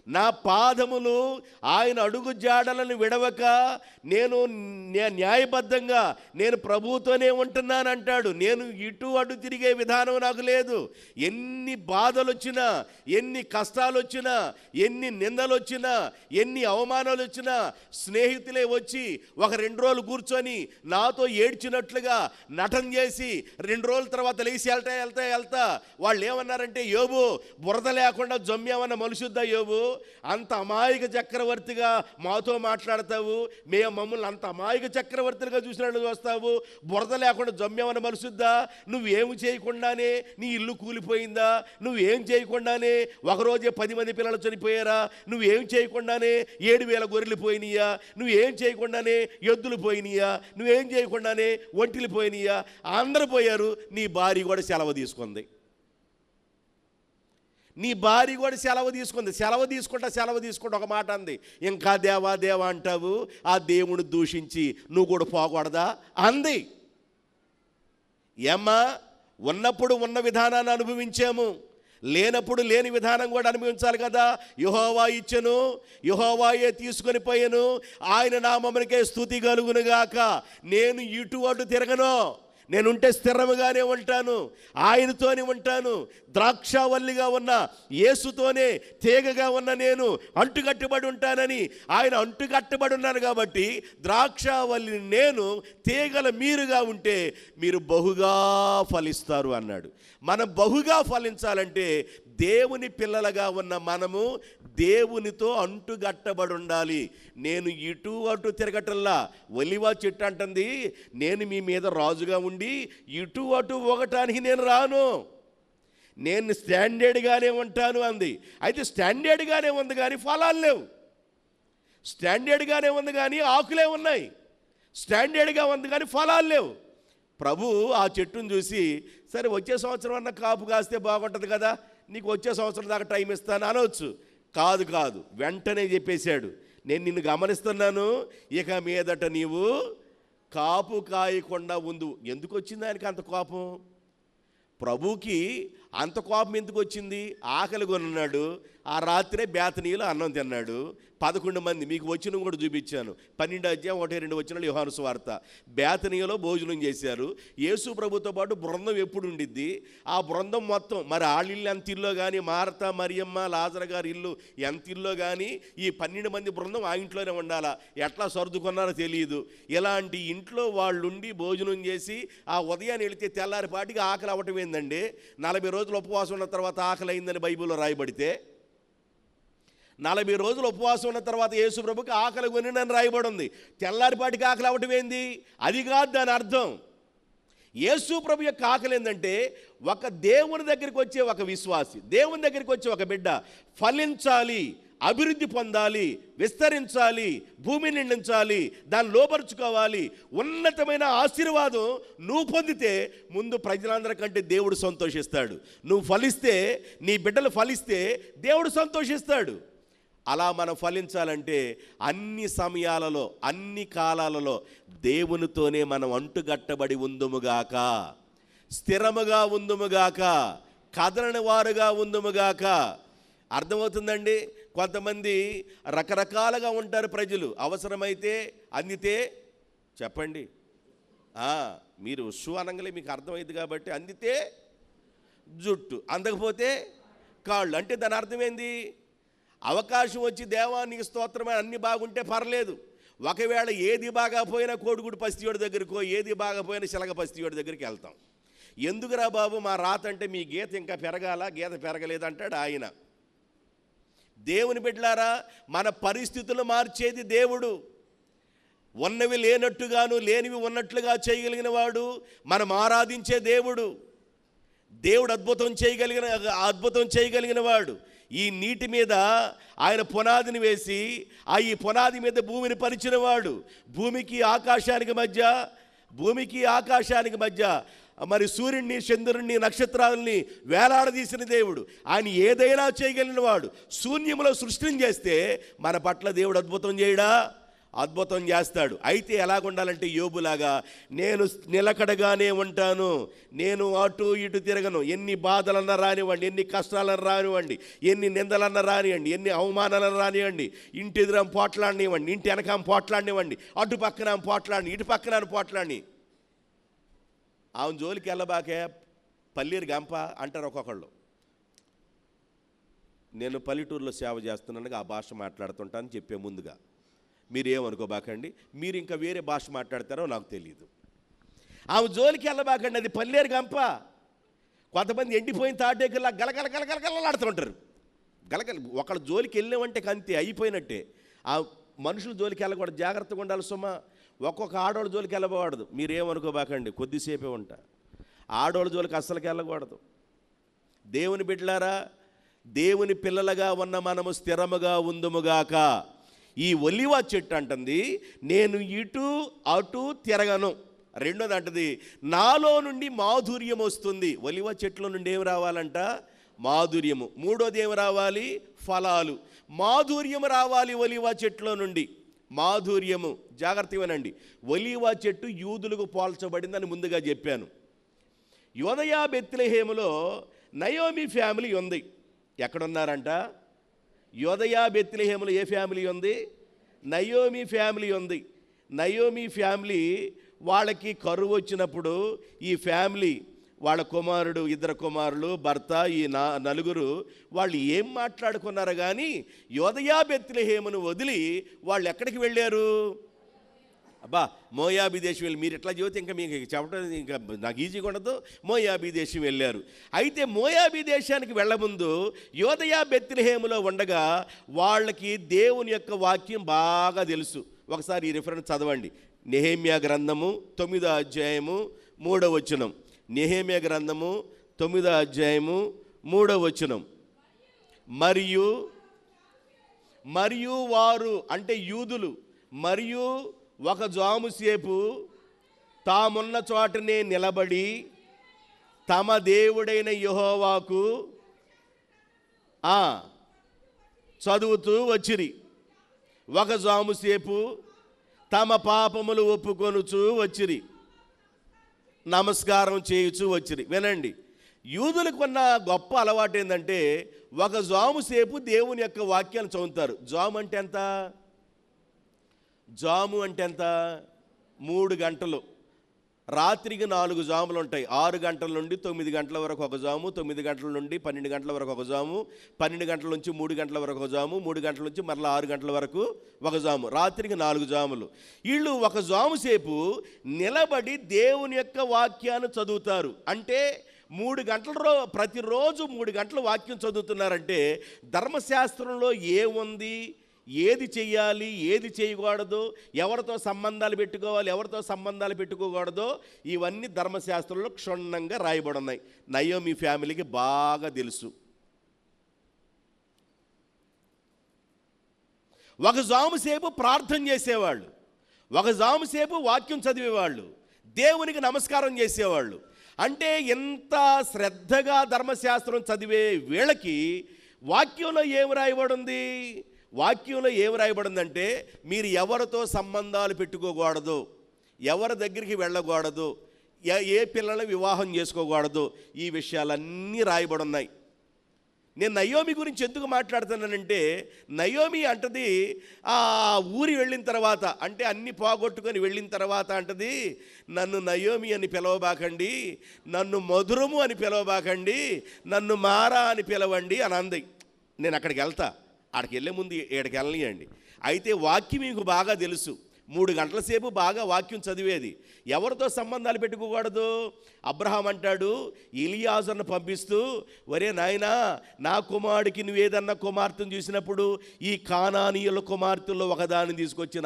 నా పాదములు ఆయన అడుగు జాడలను విడవక నేను న్యాయబద్ధంగా నేను ప్రభువుతోనే ఉంటున్నానంటాడు. నేను ఇటు అటు తిరిగే విధానం నాకు లేదు. ఎన్ని బాధలు వచ్చినా, ఎన్ని కష్టాలు వచ్చినా, ఎన్ని నిందలు వచ్చినా, ఎన్ని అవమానాలు వచ్చినా, స్నేహితులే వచ్చి ఒక 2 రోజులు కూర్చొని నాతో ఏడ్చినట్లుగా నటన చేసి 2 రోజుల తర్వాత లేచి వెళ్తా వాళ్ళు ఏమన్నారంటే, యోబు బురద లేకుండా జొమ్మేమన్న మనుషుద్దా యోబు, అంత అమాయక చక్రవర్తిగా మాతో మాట్లాడతావు, మమ్మల్ని అంత అమాయక చక్రవర్తులుగా చూసినట్లు చూస్తావు, బురద లేకుండా జొమ్మేమన్న మనుషుద్దా, నువ్వేమి చేయకుండానే నీ ఇల్లు కూలిపోయిందా, నువ్వేం చేయకుండానే ఒకరోజే 10 మంది పిల్లలు చనిపోయారా, నువ్వేం చేయకుండానే 7,000 గొర్రెలు పోయినాయా, నువ్వేం చేయకుండానే ఎద్దులు పోయినాయా, నువ్వేం చేయకుండానే ఒంటిలు పోయినాయా, అందరూ పోయారు. నీ భార్య కూడా సెలవు తీసుకుంది. సెలవు తీసుకుంటా ఒక మాట అంది. ఇంకా దేవా అంటావు, ఆ దేవుడు దూషించి నువ్వు కూడా పోకూడదా అంది. ఏమ్మా, ఉన్నప్పుడు ఉన్న విధానాన్ని అనుభవించాము, లేనప్పుడు లేని విధానం కూడా అనుభవించాలి కదా. యెహోవా ఇచ్చెను, యెహోవాయే తీసుకొని పోయెను, ఆయన నామమునకే స్తుతి కలుగునుగాక. నేను ఇటు అటు తిరగను, నేనుంటే స్థిరముగానే ఉంటాను, ఆయనతోనే ఉంటాను. ద్రాక్షావల్లిగా ఉన్న యేసుతోనే తీగగా ఉన్న నేను అంటుకట్టుబడి ఉంటానని ఆయన అంటుకట్టుబడి ఉన్నాను కాబట్టి ద్రాక్షావల్లిని నేను, తీగల మీరుగా ఉంటే మీరు బహుగా ఫలిస్తారు అన్నాడు. మనం బహుగా ఫలించాలంటే దేవుని పిల్లలుగా ఉన్న మనము దేవునితో అంటుగట్టబడి ఉండాలి. నేను ఇటు అటు తిరగటల్లా, ఒలివ చెట్టు అంటుంది, నేను మీ మీద రాజుగా ఉండి ఇటు అటు ఒకటానికి నేను రాను, నేను స్టాండర్డ్గానే ఉంటాను అంది. అయితే స్టాండర్డ్గానే ఉంది కానీ ఫలాలు లేవు, స్టాండర్డ్గానే ఉంది కానీ ఆకులే ఉన్నాయి, స్టాండర్డ్గా ఉంది కానీ ఫలాలు లేవు. ప్రభు ఆ చెట్టును చూసి, సరే వచ్చే సంవత్సరం అన్న కాపు కాస్తే బాగుంటుంది కదా, నీకు వచ్చే సంవత్సరం దాకా టైం ఇస్తాను అనవచ్చు. కాదు, వెంటనే చెప్పేశాడు, నేను నిన్ను గమనిస్తున్నాను, ఇక మీదట నీవు కాపు కాయకుండా ఉండు. ఎందుకు వచ్చింది ఆయనకి అంత కోపం? ప్రభుకి అంత కోపం ఎందుకు వచ్చింది? ఆకలి కొన్నాడు, ఆ రాత్రే బేతనీలో అన్నం తిన్నాడు. 11 మంది, మీకు వచ్చిన కూడా చూపించాను, 12 అధ్యాయం 1-2 వచనాలు యోహాను సువార్త. బేతనీలో భోజనం చేశారు. యేసు ప్రభుతో పాటు బృందం ఎప్పుడు ఉండిద్ది? ఆ బృందం మొత్తం మరి ఆళ్ళిల్లు ఎంత ఇల్లో కానీ, మార్త, మరియమ్మ, లాజరు గారి ఇల్లు ఎంత ఇల్లో కానీ, ఈ 12 మంది బృందం ఆ ఇంట్లోనే ఉండాలా. ఎట్లా సర్దుకున్నారో తెలియదు. ఇలాంటి ఇంట్లో వాళ్ళుండి భోజనం చేసి ఆ ఉదయాన్ని వెళితే తెల్లారిపాటికి ఆకలి అవ్వటం ఏందండి? 40 రోజులు ఉపవాసం ఉన్న తర్వాత ఆకలి అయిందని బైబిల్లో రాయబడితే, 40 రోజులు ఉపవాసం ఉన్న తర్వాత యేసు ప్రభుకి ఆకలి కొనినని రాయబడి ఉంది. తెల్లారిపాటికి ఆకలి అవ్వటం ఏంది? అది కాదు దాని అర్థం. యేసు ప్రభు యొక్క ఆకలి ఏంటంటే, ఒక దేవుని దగ్గరికి వచ్చే ఒక విశ్వాసి, దేవుని దగ్గరికి వచ్చే ఒక బిడ్డ ఫలించాలి, అభివృద్ధి పొందాలి, విస్తరించాలి, భూమిని నిండించాలి, దాన్ని లోపరుచుకోవాలి. ఉన్నతమైన ఆశీర్వాదం నువ్వు పొందితే ముందు ప్రజలందరికంటే దేవుడు సంతోషిస్తాడు. నువ్వు ఫలిస్తే, నీ బిడ్డలు ఫలిస్తే దేవుడు సంతోషిస్తాడు. అలా మనం ఫలించాలంటే అన్ని సమయాలలో, అన్ని కాలాలలో దేవునితోనే మనం అంటుగట్టబడి ఉందుముగాక, స్థిరముగా ఉందుముగాక, కదలని వారుగా ఉందుముగాక. అర్థమవుతుందండి? కొంతమంది రకరకాలుగా ఉంటారు ప్రజలు. అవసరమైతే అందితే చెప్పండి, మీరు షూ అనగానే మీకు అర్థమైంది కాబట్టి అందితే జుట్టు, అందకపోతే కాళ్ళు. అంటే దాని అర్థమైంది, అవకాశం వచ్చి దేవానికి స్తోత్రమైన అన్ని బాగుంటే పర్లేదు. ఒకవేళ ఏది బాగా పోయినా కోడిగుడు పసివాడి దగ్గరకో, ఏది బాగా పోయినా శలగ పసివాడి దగ్గరికి వెళ్తాం. ఎందుకురా బాబు మా రాత అంటే, మీ గీత ఇంకా పెరగాల, గీత పెరగలేదంటాడు ఆయన. దేవుని బిడ్డలారా, మన పరిస్థితులు మార్చేది దేవుడు. ఉన్నవి లేనట్టుగాను, లేనివి ఉన్నట్లుగా చేయగలిగిన వాడు మనం ఆరాధించే దేవుడు. దేవుడు అద్భుతం చేయగలిగిన వాడు. ఈ నీటి మీద ఆయన పునాదిని వేసి, ఈ పునాది మీద భూమిని పరిచినవాడు. భూమికి ఆకాశానికి మధ్య మరి సూర్యుడిని, చంద్రుడిని, నక్షత్రాలని వేలాడదీసిన దేవుడు. ఆయన ఏదైనా చేయగలిగిన వాడు. శూన్యములో సృష్టిని చేస్తే మన పట్ల దేవుడు అద్భుతం చేయడా? అద్భుతం చేస్తాడు. అయితే ఎలాగుండాలంటే యోబులాగా నేను నిలకడగానే ఉంటాను, నేను అటు ఇటు తిరగను. ఎన్ని బాధలన్నా రానివ్వండి, ఎన్ని కష్టాలన్నా రానివ్వండి, ఎన్ని నిందలన్నా రానివ్వండి, ఎన్ని అవమానాలను రానివ్వండి, ఇంటి ఎదురం పోట్లాడనివ్వండి, ఇంటి వెనకాం పోట్లాడనివ్వండి, అటు పక్కన పోట్లాడి ఇటు పక్కన పోట్లాడి, ఆమె జోలికి వెళ్ళబాకే పల్లీరు గంప అంటారు ఒక్కొక్కళ్ళు. నేను పల్లెటూరులో సేవ చేస్తున్నాను, ఆ భాష మాట్లాడుతుంటాను చెప్పే ముందుగా. మీరు ఏమనుకోబాకండి, మీరు ఇంకా వేరే భాష మాట్లాడతారో నాకు తెలియదు. ఆమె జోలికి వెళ్ళబాకండి, అది పల్లేరు గంప. కొంతమంది ఎండిపోయిన తాటేకల్లా గలగల గలగలగలలాడుతుంటారు. గలగల ఒకళ్ళ జోలికి వెళ్ళామంటే అంతే, అయిపోయినట్టే. ఆ మనుషుల జోలికి వెళ్ళకూడదు, జాగ్రత్తగా ఉండాలి సుమా. ఒక్కొక్క ఆడవాళ్ళ జోలికి వెళ్ళకూడదు. మీరేమనుకోబాకండి, కొద్దిసేపే ఉంటా. ఆడవాళ్ళ జోలికి అస్సలకి వెళ్ళకూడదు. దేవుని బిడ్డలారా, దేవుని పిల్లలుగా ఉన్న మనము స్థిరముగా ఉందుముగాక. ఈ ఒలివ చెట్టు అంటుంది, నేను ఇటు అటు తిరగను. రెండోది అంటది, నాలో నుండి మాధుర్యం వస్తుంది. ఒలివ చెట్లో నుండి ఏం రావాలంట? మాధుర్యము. మూడోది ఏం రావాలి? ఫలాలు. మాధుర్యం రావాలి ఒలివ చెట్లో నుండి, మాధుర్యము. జాగ్రత్తగా వినండి, ఒలివ చెట్టు యూదులకు పోల్చబడిందని ముందుగా చెప్పాను. యోదయ బెత్లెహేములో నయోమి ఫ్యామిలీ ఉంది. ఎక్కడున్నారంట? యోదయ బెత్లెహేములో ఏ ఫ్యామిలీ ఉంది? నయోమి ఫ్యామిలీ ఉంది. నయోమి ఫ్యామిలీ వాళ్ళకి కరువు వచ్చినప్పుడు ఈ ఫ్యామిలీ వాళ్ళ కుమారుడు, ఇద్దరు కుమారులు, భర్త, ఈ నలుగురు వాళ్ళు ఏం మాట్లాడుకున్నారు కానీ యోదయ బెత్లెహేమును వదిలి వాళ్ళు ఎక్కడికి వెళ్ళారు? అబ్బా, మోయాబీ దేశం వెళ్ళి. మీరు ఎట్లా చెబితే ఇంకా మీకు చెప్పడం ఇంకా నాకు ఈజీగా ఉండదు. మోయాబీ దేశం వెళ్ళారు. అయితే మోయాబీ దేశానికి వెళ్ళముందు యోదయ బెత్లెహేములో ఉండగా వాళ్ళకి దేవుని యొక్క వాక్యం బాగా తెలుసు. ఒకసారి ఈ రిఫరెన్స్ చదవండి. నెహెమ్యా గ్రంథము 9వ అధ్యాయము 3వ వచనం. నెహెమ్యా గ్రంథము 9వ అధ్యాయము 3వ వచనం. మరియు వారు అంటే యూదులు మరియు ఒక జాముసేపు తామున్న చోటనే నిలబడి తమ దేవుడైన యెహోవాకు చదువుతూ వచ్చిరి. ఒక జాముసేపు తమ పాపములు ఒప్పుకొనుచూ వచ్చిరి, నమస్కారం చేయుచూ వచ్చిరి. వినండి, యూదులకు ఉన్న గొప్ప అలవాటు ఏంటంటే ఒక జాముసేపు దేవుని యొక్క వాక్యాన్ని చదువుతారు. జాము అంటే ఎంత? జాము అంటే ఎంత? 3 గంటలు. రాత్రికి 4 జాములు ఉంటాయి. 6 గంటల నుండి 9 గంటల వరకు ఒక జాము, 9 గంటల నుండి 12 గంటల వరకు ఒక జాము, 12 గంటల నుంచి 3 గంటల వరకు ఒక జాము, 3 గంటల నుంచి మరలా 6 గంటల వరకు ఒక జాము. రాత్రికి 4 జాములు. వీళ్ళు ఒక జాము సేపు నిలబడి దేవుని యొక్క వాక్యాన్ని చదువుతారు. అంటే 3 గంటల ప్రతిరోజు 3 గంటల వాక్యం చదువుతున్నారంటే ధర్మశాస్త్రంలో ఏముంది, ఏది చెయ్యాలి, ఏది చేయకూడదు, ఎవరితో సంబంధాలు పెట్టుకోవాలి, ఎవరితో సంబంధాలు పెట్టుకోకూడదో ఇవన్నీ ధర్మశాస్త్రంలో క్షుణ్ణంగా రాయబడి ఉన్నాయి. నయోమి ఫ్యామిలీకి బాగా తెలుసు. ఒక జాముసేపు ప్రార్థన చేసేవాళ్ళు, ఒక జాముసేపు వాక్యం చదివేవాళ్ళు, దేవునికి నమస్కారం చేసేవాళ్ళు. అంటే ఎంత శ్రద్ధగా ధర్మశాస్త్రం చదివే వీళ్ళకి వాక్యంలో ఏం రాయబడి ఉంది? వాక్యంలో ఏం రాయబడిందంటే మీరు ఎవరితో సంబంధాలు పెట్టుకోకూడదు, ఎవరి దగ్గరికి వెళ్ళకూడదు, ఏ పిల్లల్ని వివాహం చేసుకోకూడదు, ఈ విషయాలన్నీ రాయబడి ఉన్నాయి. నేను నయోమి గురించి ఎందుకు మాట్లాడుతున్నానంటే నయోమి అంటది ఆ ఊరి వెళ్ళిన తర్వాత, అంటే అన్ని పోగొట్టుకొని వెళ్ళిన తర్వాత అంటది, నన్ను నయోమి అని పిలవబాకండి, నన్ను మధురము అని పిలవబాకండి, నన్ను మారా అని పిలవండి అని అంది. నేను అక్కడికి వెళ్తా, అక్కడికి వెళ్ళే ముందు ఏడికి వెళ్ళనియండి. అయితే వాక్యం మీకు బాగా తెలుసు. 3 గంటల సేపు బాగా వాక్యం చదివేది. ఎవరితో సంబంధాలు పెట్టుకోకూడదు? అబ్రహాం అంటాడు ఎలియాజర్ను పంపిస్తూ, ఒరే నాయనా, నా కుమారుడికి నువ్వేదన్నా కుమార్తెను చూసినప్పుడు ఈ కానానీయుల కుమార్తెల్లో ఒకదాన్ని తీసుకొచ్చి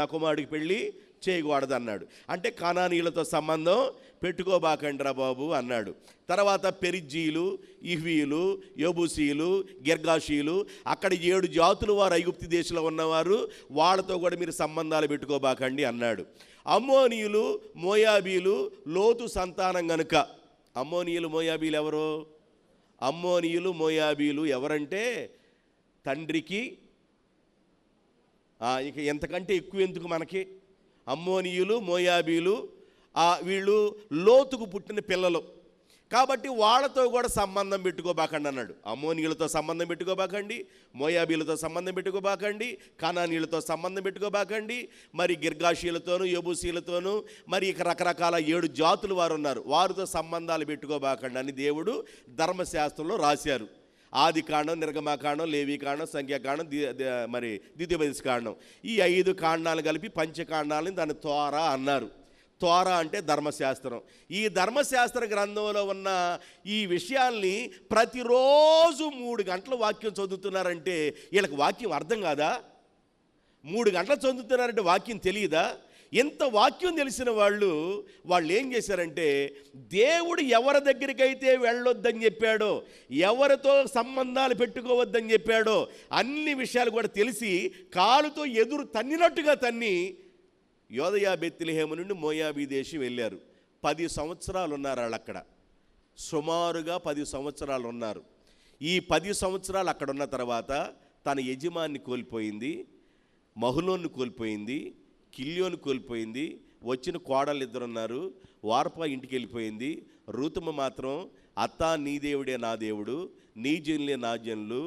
నా కుమారుడికి పెళ్ళి చేయకూడదు అన్నాడు. అంటే కానానీయులతో సంబంధం పెట్టుకోబాకండిరా బాబు అన్నాడు. తర్వాత పెరిజ్జీలు, ఇహ్వీలు, యెబూసీలు, గిర్గాషీలు, అక్కడ 7 జాతులు వారు ఐగుప్తు దేశంలో ఉన్నవారు, వాళ్ళతో కూడా మీరు సంబంధాలు పెట్టుకోబాకండి అన్నాడు. అమ్మోనీయులు, మోయాబీలు లోతు సంతానం గనుక. అమ్మోనీయులు, మోయాబీలు ఎవరు? అమ్మోనీయులు, మోయాబీలు ఎవరంటే తండ్రికి ఇక ఎంతకంటే ఎక్కువ ఎందుకు మనకి? అమ్మోనీయులు, మోయాబీలు వీళ్ళు లోతుకు పుట్టిన పిల్లలు కాబట్టి వాళ్ళతో కూడా సంబంధం పెట్టుకోబాకండి అన్నాడు. అమ్మోనీయులతో సంబంధం పెట్టుకోబాకండి, మోయాబీలతో సంబంధం పెట్టుకోబాకండి, కనానీయులతో సంబంధం పెట్టుకోబాకండి, మరి గిర్గాషీలతోనూ యబూసీలతోనూ మరి ఇక రకరకాల 7 జాతులు వారు ఉన్నారు, వారితో సంబంధాలు పెట్టుకోబాకండి అని దేవుడు ధర్మశాస్త్రంలో రాశారు. ఆదికాండం, నిర్గమాకాండం, లేవీకాండం, సంఖ్యాకాండం, మరి ద్వితీయోపదేశకాండం, ఈ 5 కాండాలు కలిపి పంచకాండాలని దాన్ని తోరా అన్నారు. తోరా అంటే ధర్మశాస్త్రం. ఈ ధర్మశాస్త్ర గ్రంథంలో ఉన్న ఈ విషయాల్ని ప్రతిరోజు 3 గంటల వాక్యం చదువుతున్నారంటే వీళ్ళకి వాక్యం అర్థం కాదా? 3 గంటలు చదువుతున్నారంటే వాక్యం తెలియదా? ఎంత వాక్యం తెలిసిన వాళ్ళు ఏం చేశారంటే, దేవుడు ఎవరి దగ్గరికైతే వెళ్ళొద్దని చెప్పాడో, ఎవరితో సంబంధాలు పెట్టుకోవద్దని చెప్పాడో అన్ని విషయాలు కూడా తెలిసి కాలుతో ఎదురు తన్నినట్టుగా తన్ని యోదయ బెత్లెహేము నుండి మోయాబీ దేశం వెళ్ళారు. 10 సంవత్సరాలు ఉన్నారు వాళ్ళు అక్కడ. సుమారుగా 10 సంవత్సరాలు ఉన్నారు. ఈ 10 సంవత్సరాలు అక్కడ ఉన్న తర్వాత తన యజమాన్ని కోల్పోయింది, మహులోన్ని కోల్పోయింది, కిల్యోను కోల్పోయింది. వచ్చిన కోడలు 2 ఉన్నారు. వార్పా ఇంటికి వెళ్ళిపోయింది. రూతుమ మాత్రం అత్త నీ దేవుడే నా దేవుడు, నీ జనులే నా జనులు,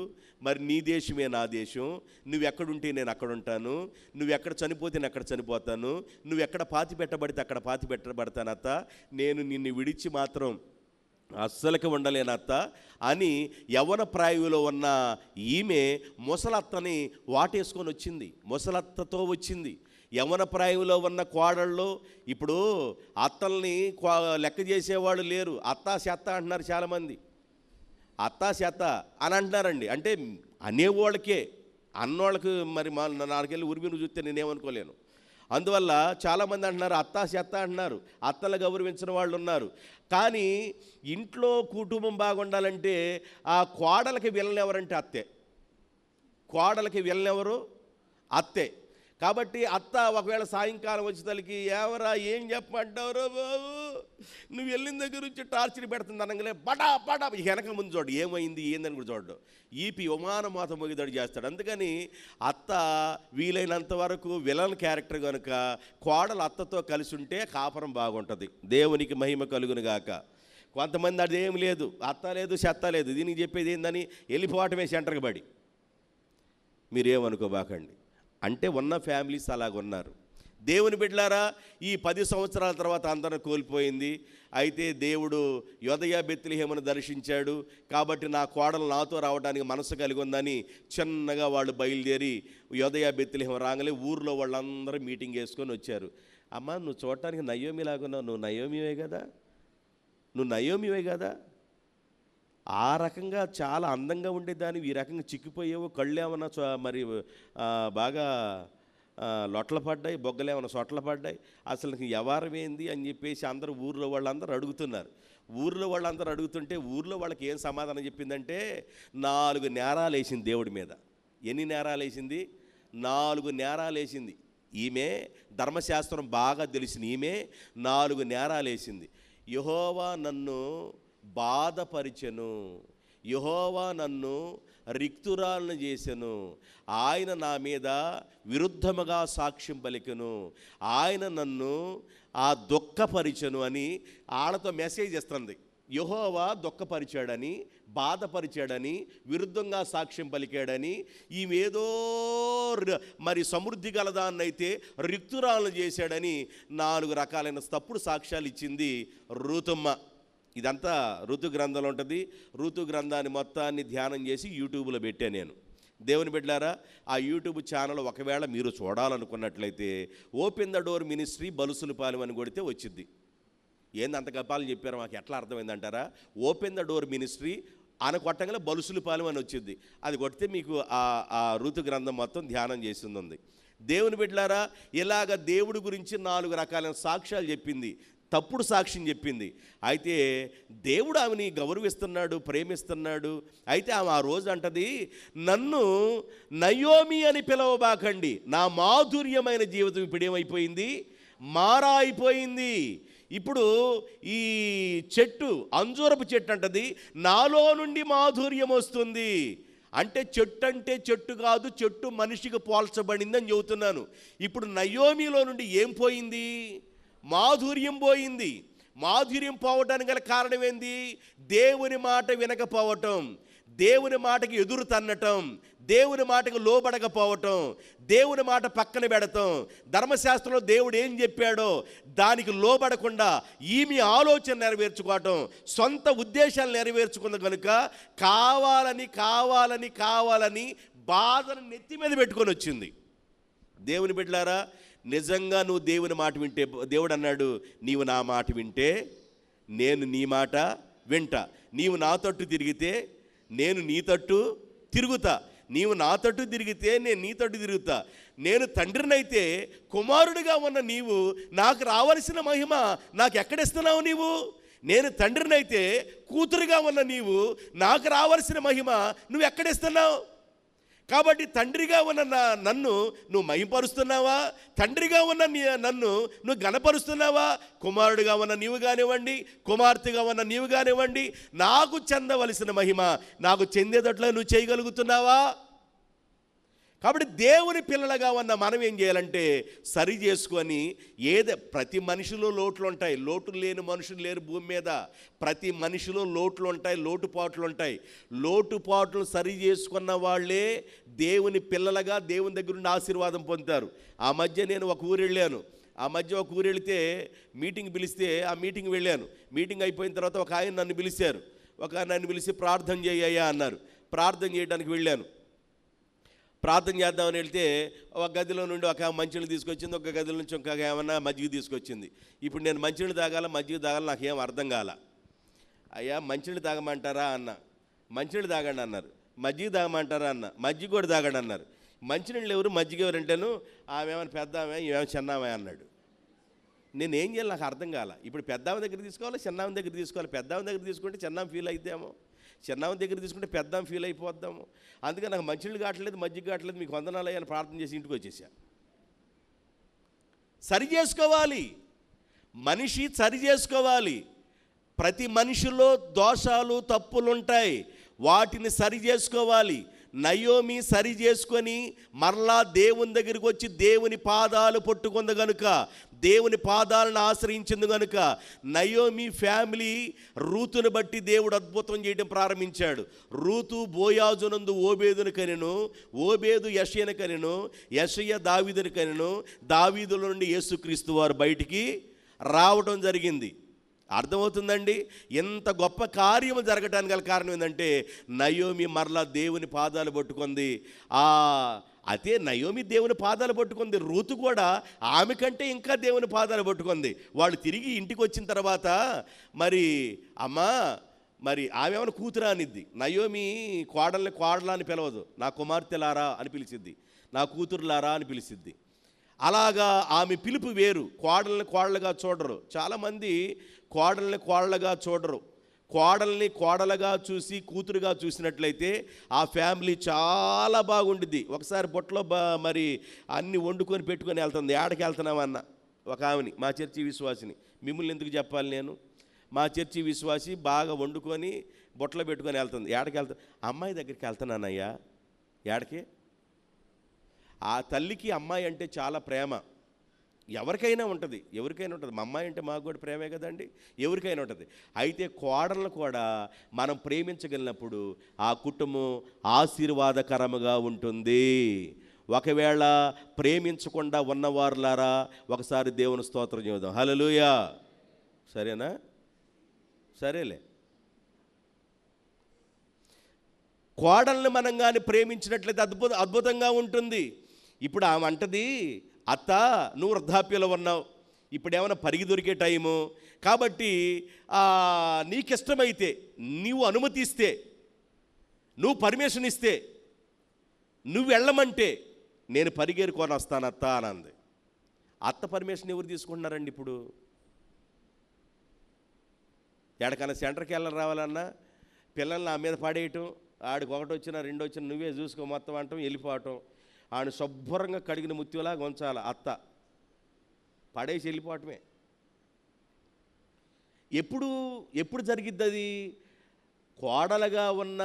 మరి నీ దేశమే నా దేశం, నువ్వెక్కడుంటే నేను అక్కడ ఉంటాను, నువ్వెక్కడ చనిపోతే నేను అక్కడ చనిపోతాను, నువ్వెక్కడ పాతి పెట్టబడితే అక్కడ పాతి పెట్టబడతాను అత్త, నేను నిన్ను విడిచి మాత్రం అస్సలకి ఉండలేనత్త అని యవ్వన ప్రాయంలో ఉన్న ఈమె ముసలత్తని వాటేసుకొని వచ్చింది. ముసలత్తతో వచ్చింది. యవ్వన ప్రాయంలో ఉన్న కోడళ్ళు ఇప్పుడు అత్తల్ని లెక్క చేసేవాళ్ళు లేరు. అత్తా చెత్త అంటున్నారు చాలామంది. అత్తా చెత్త అని అంటున్నారండి. అంటే అనేవాళ్ళకే, అన్నోళ్ళకి మరి నాలుగెళ్ళి ఉరిమిని చూస్తే నేనేమనుకోలేను. అందువల్ల చాలామంది అంటున్నారు అత్తా చెత్త అంటున్నారు, అత్తలు గౌరవించిన వాళ్ళు ఉన్నారు. కానీ ఇంట్లో కుటుంబం బాగుండాలంటే ఆ కోడలకి వెళ్ళనెవరంటే అత్తే. కోడలకి వెళ్ళనెవరు? అత్తే. కాబట్టి అత్త ఒకవేళ సాయంకాలం వచ్చేసరికి ఎవరా ఏం చెప్పమంటావురో బాబు, నువ్వు వెళ్ళిన దగ్గర నుంచి టార్చర్ పెడుతుంది అనగానే బడా బడా వెనక ముందు చూడు ఏమైంది ఏందని కూడా చూడడు. ఈపి విమానమాత మొగిదడు చేస్తాడు. అందుకని అత్త వీలైనంత వరకు విలన్ క్యారెక్టర్ కనుక కోడలు అత్తతో కలిసి ఉంటే కాపురం బాగుంటుంది. దేవునికి మహిమ కలుగును గాక. కొంతమంది అదేం లేదు, అత్త లేదు చెత్త లేదు, దీనికి చెప్పేది ఏందని వెళ్ళిపోవటమే సెంటర్కి పడి. మీరేమనుకోబాకండి. అంటే ఉన్న ఫ్యామిలీస్ అలాగున్నారు. దేవుని బిడ్డలారా, ఈ 10 సంవత్సరాల తర్వాత అందరం కోల్పోయింది. అయితే దేవుడు యోదయ బెత్లెహేమును దర్శించాడు. కాబట్టి నా కోడలు నాతో రావడానికి మనసు కలిగి ఉందని చిన్నగా వాళ్ళు బయలుదేరి యోదయ బెత్లెహేము రాగానే ఊర్లో వాళ్ళందరూ మీటింగ్ వేసుకొని వచ్చారు. అమ్మ నువ్వు చూడటానికి నయోమిలాగున్నావు, నువ్వు నయోమివే కదా, నువ్వు నయోమివే కదా. ఆ రకంగా చాలా అందంగా ఉండేదాన్ని ఈ రకంగా చిక్కిపోయేవో, కళ్ళు ఏమన్నా మరి బాగా లొట్ల పడ్డాయి, బొగ్గలు ఏమైనా సొట్ల పడ్డాయి, అసలు వ్యవహారం ఏంది అని చెప్పేసి అందరూ ఊర్లో వాళ్ళందరూ అడుగుతున్నారు. ఊర్లో వాళ్ళందరూ అడుగుతుంటే ఊర్లో వాళ్ళకి ఏం సమాధానం చెప్పిందంటే 4 నేరాలు వేసింది దేవుడి మీద. ఎన్ని నేరాలు వేసింది? 4 నేరాలు వేసింది. ఈమె ధర్మశాస్త్రం బాగా తెలిసిన ఈమె 4 నేరాలు వేసింది. యెహోవా నన్ను బాధపరిచెను, యెహోవా నన్ను రిక్తురాలను చేసెను, ఆయన నా మీద విరుద్ధముగా సాక్ష్యం పలికెను, ఆయన నన్ను దుఃఖపరిచెను అని ఆళ్ళతో మెసేజ్ ఇస్తుంది. యెహోవా దుఃఖపరిచాడని, బాధపరిచాడని, విరుద్ధంగా సాక్ష్యం పలికాడని, ఈమెదో మరి సమృద్ధి గలదాన్నైతే రిక్తురాలను చేశాడని 4 రకాలైన తప్పుడు సాక్ష్యాలు ఇచ్చింది రూతమ్మ. ఇదంతా ఋతు గ్రంథంలో ఉంటుంది. ఋతు గ్రంథాన్ని మొత్తాన్ని ధ్యానం చేసి యూట్యూబ్లో పెట్టాను నేను. దేవుని బిడ్డలారా, ఆ యూట్యూబ్ ఛానల్ ఒకవేళ మీరు చూడాలనుకున్నట్లయితే ఓపెన్ ద డోర్ మినిస్ట్రీ బలుసులపాలెం అని కొడితే వచ్చింది. ఏంది అంత గపాలు చెప్పారు మాకు ఎట్లా అర్థమైందంటారా? ఓపెన్ ద డోర్ మినిస్ట్రీ అని కొట్టంగానే బలుసులపాలెం అని వచ్చింది. అది కొడితే మీకు ఆ ఋతు గ్రంథం మొత్తం ధ్యానం చేసింది ఉంది. దేవుని బిడ్డలారా, ఇలాగ దేవుడి గురించి 4 రకాలైన సాక్ష్యాలు చెప్పింది, తప్పుడు సాక్ష్యం చెప్పింది. అయితే దేవుడు ఆమెని గౌరవిస్తున్నాడు, ప్రేమిస్తున్నాడు. అయితే ఆమె ఆ రోజు అంటది, నన్ను నయోమి అని పిలవబాకండి, నా మాధుర్యమైన జీవితం ఇప్పుడు ఏమైపోయింది? మారా అయిపోయింది. ఇప్పుడు ఈ చెట్టు, అంజూరపు చెట్టు అంటది, నాలో నుండి మాధుర్యం వస్తుంది. అంటే చెట్టు కాదు, చెట్టు మనిషికి పోల్చబడిందని చెబుతున్నాను. ఇప్పుడు నయోమిలో నుండి ఏం పోయింది? మాధుర్యం పోయింది. మాధుర్యం పోవడానికి గల కారణం ఏంది? దేవుని మాట వినకపోవటం, దేవుని మాటకి ఎదురు తన్నటం, దేవుని మాటకు లోబడకపోవటం, దేవుని మాట పక్కన పెడతాం. ధర్మశాస్త్రంలో దేవుడు ఏం చెప్పాడో దానికి లోబడకుండా ఈమె ఆలోచన నెరవేర్చుకోవటం, సొంత ఉద్దేశాలు నెరవేర్చుకున్న కనుక కావాలని బాధను నెత్తి మీద పెట్టుకొని వచ్చింది. దేవుని బిడ్డలారా, నిజంగా నువ్వు దేవుని మాట వింటే, దేవుడు అన్నాడు, నీవు నా మాట వింటే నేను నీ మాట వింటా. నీవు నా తట్టు తిరిగితే నేను నీ తట్టు తిరుగుతా. నీవు నా తట్టు తిరిగితే నేను నీ తట్టు తిరుగుతా. నేను తండ్రినైతే కుమారుడిగా ఉన్న నీవు నాకు రావలసిన మహిమ నాకు ఎక్కడిస్తున్నావు? నీవు నేను తండ్రినైతే కూతురుగా ఉన్న నీవు నాకు రావలసిన మహిమ నువ్వు ఎక్కడిస్తున్నావు? కాబట్టి తండ్రిగా ఉన్న నన్ను నువ్వు మహిమపరుస్తున్నావా? తండ్రిగా ఉన్న నన్ను నువ్వు గణపరుస్తున్నావా? కుమారుడిగా ఉన్న నీవు కానివ్వండి, కుమార్తెగా ఉన్న నీవు కానివ్వండి, నాకు చెందవలసిన మహిమ నాకు చెందేటట్లు నువ్వు చేయగలుగుతున్నావా? కాబట్టి దేవుని పిల్లలుగా ఉన్న మనం ఏం చేయాలంటే సరి చేసుకొని, ప్రతి మనిషిలో లోట్లు ఉంటాయి. లోటు లేని మనుషులు లేరు భూమి మీద. ప్రతి మనిషిలో లోట్లు ఉంటాయి, లోటుపాట్లు ఉంటాయి. లోటుపాట్లు సరి చేసుకున్న వాళ్ళే దేవుని పిల్లలుగా దేవుని దగ్గర నుండి ఆశీర్వాదం పొందుతారు. ఆ మధ్య నేను ఒక ఊరు వెళితే మీటింగ్ పిలిస్తే ఆ మీటింగ్ వెళ్ళాను. మీటింగ్ అయిపోయిన తర్వాత ఒక ఆయన నన్ను పిలిచి ప్రార్థన చేయ్యా అన్నారు. ప్రార్థన చేయడానికి వెళ్ళాను. ప్రార్థన చేద్దామని వెళ్తే ఒక గదిలో నుండి ఒక మంచినీళ్ళు తీసుకొచ్చింది, ఒక గదిలో నుంచి ఇంకొక ఏమన్నా మజ్జిగ తీసుకొచ్చింది. ఇప్పుడు నేను మంచినీళ్ళు తాగాల మజ్జిగ తాగాల నాకేం అర్థం కాల. అయ్యా మంచినీళ్ళు తాగమంటారా అన్న, మంచినీళ్ళు తాగండి అన్నారు. మజ్జిగ తాగమంటారా అన్న, మజ్జిగ కూడా తాగండి అన్నారు. మంచినీళ్ళు ఎవరు మజ్జిగ ఎవరు అంటేను ఆమె ఏమైనా పెద్దామే ఇవేమో చిన్నామే అన్నాడు. నేనేం చేయాలి నాకు అర్థం కాల. ఇప్పుడు పెద్దామ దగ్గర తీసుకోవాలి, చిన్నామ దగ్గర తీసుకోవాలి. పెద్దామ దగ్గర తీసుకుంటే చిన్నామ ఫీల్ అయితేమో, చిన్నామ దగ్గర తీసుకుంటే పెద్దాం ఫీల్ అయిపోద్దాము. అందుకని నాకు మంచినీళ్ళు కావట్లేదు, మజ్జిగ కావట్లేదు, మీకు వందనాలు అని ప్రార్థన చేసి ఇంటికి వచ్చేసా. సరి చేసుకోవాలి, మనిషి సరి చేసుకోవాలి. ప్రతి మనిషిలో దోషాలు తప్పులు ఉంటాయి, వాటిని సరి చేసుకోవాలి. నయోమి సరి చేసుకొని మరలా దేవుని దగ్గరికి వచ్చి దేవుని పాదాలు పట్టుకుంది కనుక, దేవుని పాదాలను ఆశ్రయించింది కనుక నయోమి ఫ్యామిలీ రూతును బట్టి దేవుడు అద్భుతం చేయడం ప్రారంభించాడు. రూతు బోయాజునందు ఓబేదును కనెను, ఓబేదు యెషయను కనెను, యెషయ దావీదును కనెను, దావీదుల నుండి యేసుక్రీస్తు వారు బయటికి రావడం జరిగింది. అర్థమవుతుందండి? ఎంత గొప్ప కార్యము జరగటానికి గల కారణం ఏంటంటే నయోమి మరలా దేవుని పాదాలు పట్టుకుంది. అదే నయోమి దేవుని పాదాలు పట్టుకుంది, రూతు కూడా ఆమె కంటే ఇంకా దేవుని పాదాలు పట్టుకుంది. వాళ్ళు తిరిగి ఇంటికి వచ్చిన తర్వాత మరి అమ్మా మరి ఆమె ఏమైనా కూతురా అనిద్ది. నయోమి కోడలా అని పిలవదు, నా కుమార్తెలారా అని పిలిచిద్ది, నా కూతురులారా అని పిలిచిద్ది. అలాగా ఆమె పిలుపు వేరు. కోడలుగా చూడరు. చాలామంది కోడలుగా చూడరు. కోడలుగా చూసి కూతురుగా చూసినట్లయితే ఆ ఫ్యామిలీ చాలా బాగుండిద్ది. ఒకసారి బొట్టలో మరి అన్ని వండుకొని పెట్టుకొని వెళ్తుంది. ఏడకి వెళ్తున్నామన్న ఒక ఆమెని, మా చర్చి విశ్వాసిని, మిమ్మల్ని ఎందుకు చెప్పాలి నేను, మా చర్చి విశ్వాసి బాగా వండుకొని బొట్టలో పెట్టుకొని వెళ్తుంది. ఏడకి వెళ్తా, అమ్మాయి దగ్గరికి వెళ్తున్నానయ్యా. ఏడకి? ఆ తల్లికి అమ్మాయి అంటే చాలా ప్రేమ. ఎవరికైనా ఉంటుంది. మా అమ్మాయి అంటే మాకు కూడా ప్రేమే కదండి, ఎవరికైనా ఉంటుంది. అయితే కోడలను కూడా మనం ప్రేమించగలిగినప్పుడు ఆ కుటుంబం ఆశీర్వాదకరముగా ఉంటుంది. ఒకవేళ ప్రేమించకుండా ఉన్నవారులారా ఒకసారి దేవుని స్తోత్రం చేద్దాం. హల్లెలూయా. సరేనా? సరేలే. కోడల్ని మనం కానీ ప్రేమించినట్లయితే అద్భుతంగా ఉంటుంది. ఇప్పుడు ఆమె అంటది, అత్త నువ్వు వృద్ధాప్యంలో ఉన్నావు, ఇప్పుడు ఏమైనా పరిగి దొరికే టైము కాబట్టి నీకిష్టమైతే, నీవు అనుమతిస్తే, నువ్వు పర్మిషన్ ఇస్తే, నువ్వు వెళ్ళమంటే నేను పరిగేరుకొని వస్తాను అత్త అని అంది. అత్త పర్మిషన్ ఎవరు తీసుకుంటున్నారండి? ఇప్పుడు ఎక్కడికైనా సెంటర్కి రావాలన్నా పిల్లల్ని నా మీద పడేయటం, ఆడికి ఒకటి వచ్చినా రెండు వచ్చినా నువ్వే చూసుకో మొత్తం అంటాం, వెళ్ళిపోవటం. ఆడు శుభ్రంగా కడిగిన ముత్యంలాగా ఉంచాలి అత్త, పడేసి వెళ్ళిపోవటమే. ఎప్పుడు జరిగిద్ది అది? కోడలుగా ఉన్న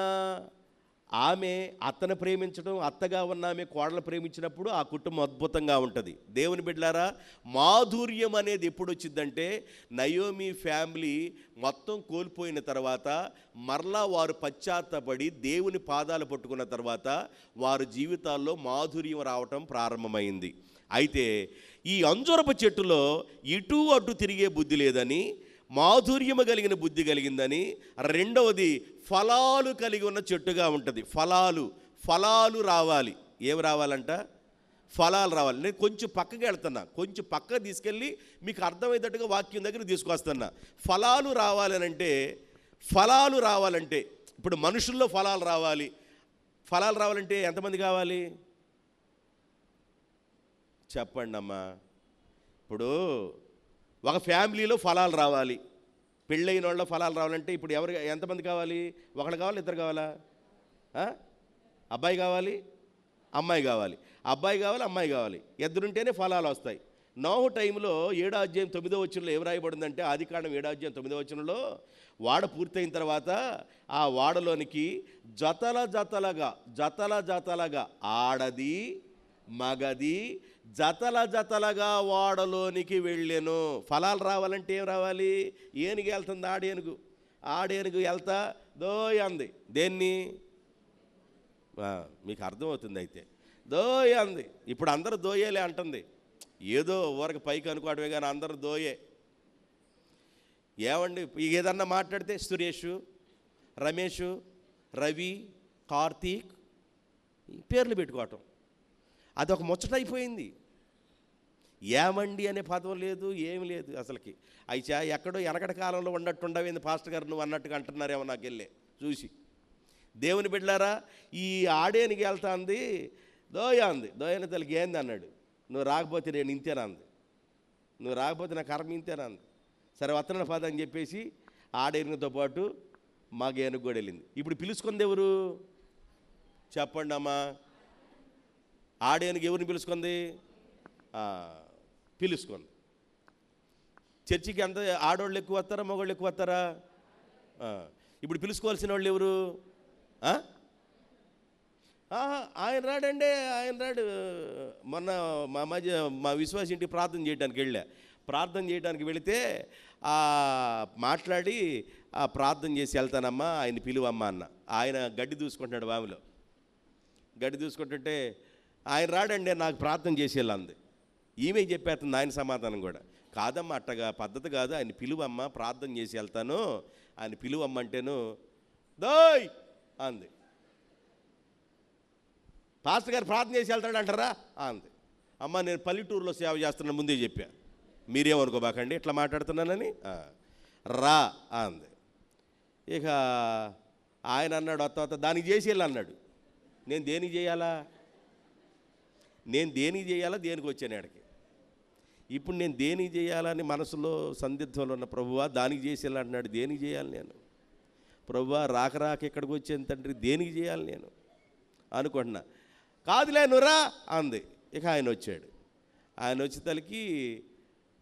ఆమె అత్తను ప్రేమించడం, అత్తగా ఉన్న ఆమె కోడలు ప్రేమించినప్పుడు ఆ కుటుంబం అద్భుతంగా ఉంటుంది. దేవుని బిడ్డలారా, మాధుర్యం అనేది ఎప్పుడు వచ్చిందంటే నయోమి ఫ్యామిలీ మొత్తం కోల్పోయిన తర్వాత మరలా వారు పశ్చాత్తపడి దేవుని పాదాలు పట్టుకున్న తర్వాత వారి జీవితాల్లో మాధుర్యం రావటం ప్రారంభమైంది. అయితే ఈ అంజూరపు చెట్టులో ఇటు అటు తిరిగే బుద్ధి లేదని, మాధుర్యము కలిగిన బుద్ధి కలిగిందని, రెండవది ఫలాలు కలిగి ఉన్న చెట్టుగా ఉంటుంది. ఫలాలు రావాలి. ఏమి రావాలంట? ఫలాలు రావాలి. నేను కొంచెం పక్కకి వెళ్తున్నా, కొంచెం పక్కకు తీసుకెళ్ళి మీకు అర్థమయ్యేటట్టుగా వాక్యం దగ్గర తీసుకొస్తున్నా. ఫలాలు రావాలంటే ఇప్పుడు మనుషుల్లో ఫలాలు రావాలంటే ఎంతమంది కావాలి చెప్పండి అమ్మా. ఇప్పుడు ఒక ఫ్యామిలీలో ఫలాలు రావాలి, పెళ్ళైన వాళ్ళ ఫలాలు రావాలంటే ఇప్పుడు ఎంతమంది కావాలి? ఒకళ్ళు కావాలి, ఇద్దరు కావాలా? అబ్బాయి కావాలి, అమ్మాయి కావాలి. అబ్బాయి కావాలి, అమ్మాయి కావాలి. ఇద్దరుంటేనే ఫలాలు వస్తాయి. నోహు టైంలో 7వ అధ్యాయం 9వ వచనంలో ఏం రాయబడిందంటే, ఆదికాండం 7వ అధ్యాయం 9వ వచనంలో వాడ పూర్తయిన తర్వాత ఆ వాడలోనికి జతల జతలగా ఆడది మగది జతలగా వాడలోనికి వెళ్ళెను. ఫలాలు రావాలంటే ఏం రావాలి? ఏనుగు వెళ్తుంది, ఆడేనుగు వెళ్తా దోయ్ అంది. దేన్ని? మీకు అర్థమవుతుంది. అయితే దోయ్ అంది. ఇప్పుడు అందరూ దోయేలే అంటుంది. ఏదో ఊరకు పైకి అనుకోవడమే కానీ అందరూ దోయే. ఏమండి ఏదన్నా మాట్లాడితే సురేషు, రమేషు, రవి, కార్తీక్ పేర్లు పెట్టుకోవటం అదొక ముచ్చటైపోయింది. ఏమండి అనే పదం లేదు, ఏమి లేదు అసలుకి. అయితే ఎక్కడో వెనకటి కాలంలో ఉన్నట్టుండవేంది పాస్టర్ గారు నువ్వు అన్నట్టుగా అంటున్నారేమో నాకు వెళ్ళే చూసి. దేవుని బిడ్డలారా, ఈ ఆడేనికి వెళ్తా అంది, దోయాంది. దోయని తల్లికి ఏంది అన్నాడు, నువ్వు రాకపోతే నేను ఇంతేనా అంది, నువ్వు రాకపోతే నా కర్మ ఇంతేనా అంది. సరే వత్తన పద అని చెప్పేసి ఆడేనుగుతో పాటు మాగేనుగు కూడా వెళ్ళింది. ఇప్పుడు పిలుచుకుంది ఎవరు చెప్పండి అమ్మా? ఆడేనుగు ఎవరిని పిలుచుకుంది? పిలుచుకుంది. చర్చికి ఎంత ఆడవాళ్ళు ఎక్కువ వస్తారా, మగవాళ్ళు ఎక్కువ వస్తారా? ఇప్పుడు పిలుచుకోవాల్సిన వాళ్ళు ఎవరు? ఆయన రాడండి, ఆయన రాడు. మొన్న మా విశ్వాస ఇంటికి ప్రార్థన చేయడానికి వెళితే మాట్లాడి ప్రార్థన చేసి వెళ్తానమ్మా, ఆయన పిలువమ్మా అన్న. ఆయన గడ్డి దూసుకుంటున్నాడు, బావిలో గడ్డి దూసుకుంటుంటే ఆయన రాడండి నాకు ప్రార్థన చేసి వెళ్ళంది. ఈమె చెప్పేస్తుంది ఆయన సమాధానం కూడా. కాదమ్మా అట్టగా పద్ధతి కాదు, ఆయన పిలువమ్మా ప్రార్థన చేసి వెళ్తాను, ఆయన పిలువమ్మంటేను దోయ్ అంది. పాస్టర్ గారు ప్రార్థన చేసి వెళ్తాడంటారా అంది. అమ్మ నేను పల్లెటూరులో సేవ చేస్తున్నా ముందే చెప్పా, మీరేమనుకోబాకండి ఇట్లా మాట్లాడుతున్నానని. రా అంది. ఇక ఆయన అన్నాడు వత్త దానికి చేసి వెళ్ళి అన్నాడు. నేను దేనికి చేయాలా దేనికి వచ్చాను ఆడికి. ఇప్పుడు నేను దేనికి చేయాలని మనసులో సందిగ్ధంలో ఉన్న ప్రభువా దానికి చేసి వెళ్ళి అంటున్నాడు. దేనికి చేయాలి నేను ప్రభువా? రాక ఇక్కడికి వచ్చాను తండ్రి, దేనికి చేయాలి నేను అనుకుంటున్నా. కాదులే నువ్వురా అంది. ఇక ఆయన వచ్చాడు. ఆయన వచ్చేతలకి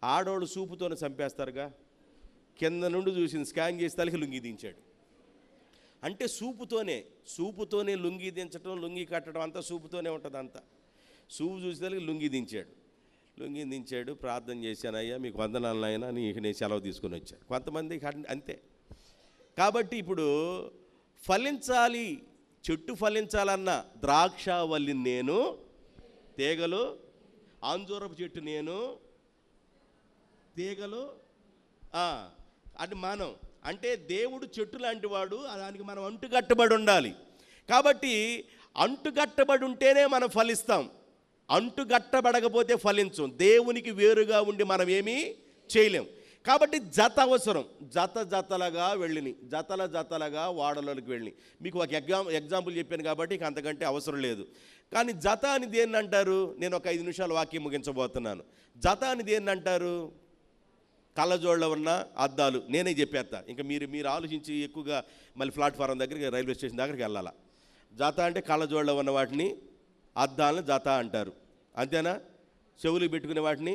ఆడోళ్ళు సూపుతోనే చంపేస్తారుగా, కింద నుండి చూసింది, స్కాన్ చేసి తలకి లుంగి దించాడు. అంటే సూపుతోనే లుంగి దించడం, లుంగి కట్టడం అంతా సూపుతోనే ఉంటుంది. అంతా సూపు చూసేతలకి లుంగి దించాడు. ప్రార్థన చేశానయ్యా మీకు వందనాలు అయినా నీకు నేను సెలవు తీసుకొని వచ్చాను. కొంతమంది అంతే. కాబట్టి ఇప్పుడు ఫలించాలి, చెట్టు ఫలించాలన్న ద్రాక్షవల్లి నేను, తీగలు అంజూరపు చెట్టు నేను, తీగలు అది మనం. అంటే దేవుడు చెట్టు లాంటి వాడు, దానికి మనం అంటుకట్టబడి ఉండాలి. కాబట్టి అంటుకట్టబడి ఉంటేనే మనం ఫలిస్తాం, అంటుకట్టబడకపోతే ఫలించం. దేవునికి వేరుగా ఉండి మనం ఏమీ చేయలేం. కాబట్టి జత అవసరం. జతలుగా వాడలోకి వెళ్ళి మీకు ఒక ఎగ్జాంపుల్ చెప్పాను కాబట్టి ఇక అంతకంటే అవసరం లేదు. కానీ జత అని దేన్ని అంటారు? నేను ఒక 5 నిమిషాలు వాక్యం ముగించబోతున్నాను. జత అని దేన్ని అంటారు? కళ్ళజోళ్ళ ఉన్న అద్దాలు. నేనే చెప్పేస్తా, ఇంకా మీరు ఆలోచించి ఎక్కువగా మళ్ళీ ప్లాట్ఫారం దగ్గరికి రైల్వే స్టేషన్ దగ్గరికి వెళ్ళాలా. జత అంటే కళ్ళజోళ్ళ ఉన్న వాటిని అద్దాలను జత అంటారు, అంతేనా? చెవులు పెట్టుకునే వాటిని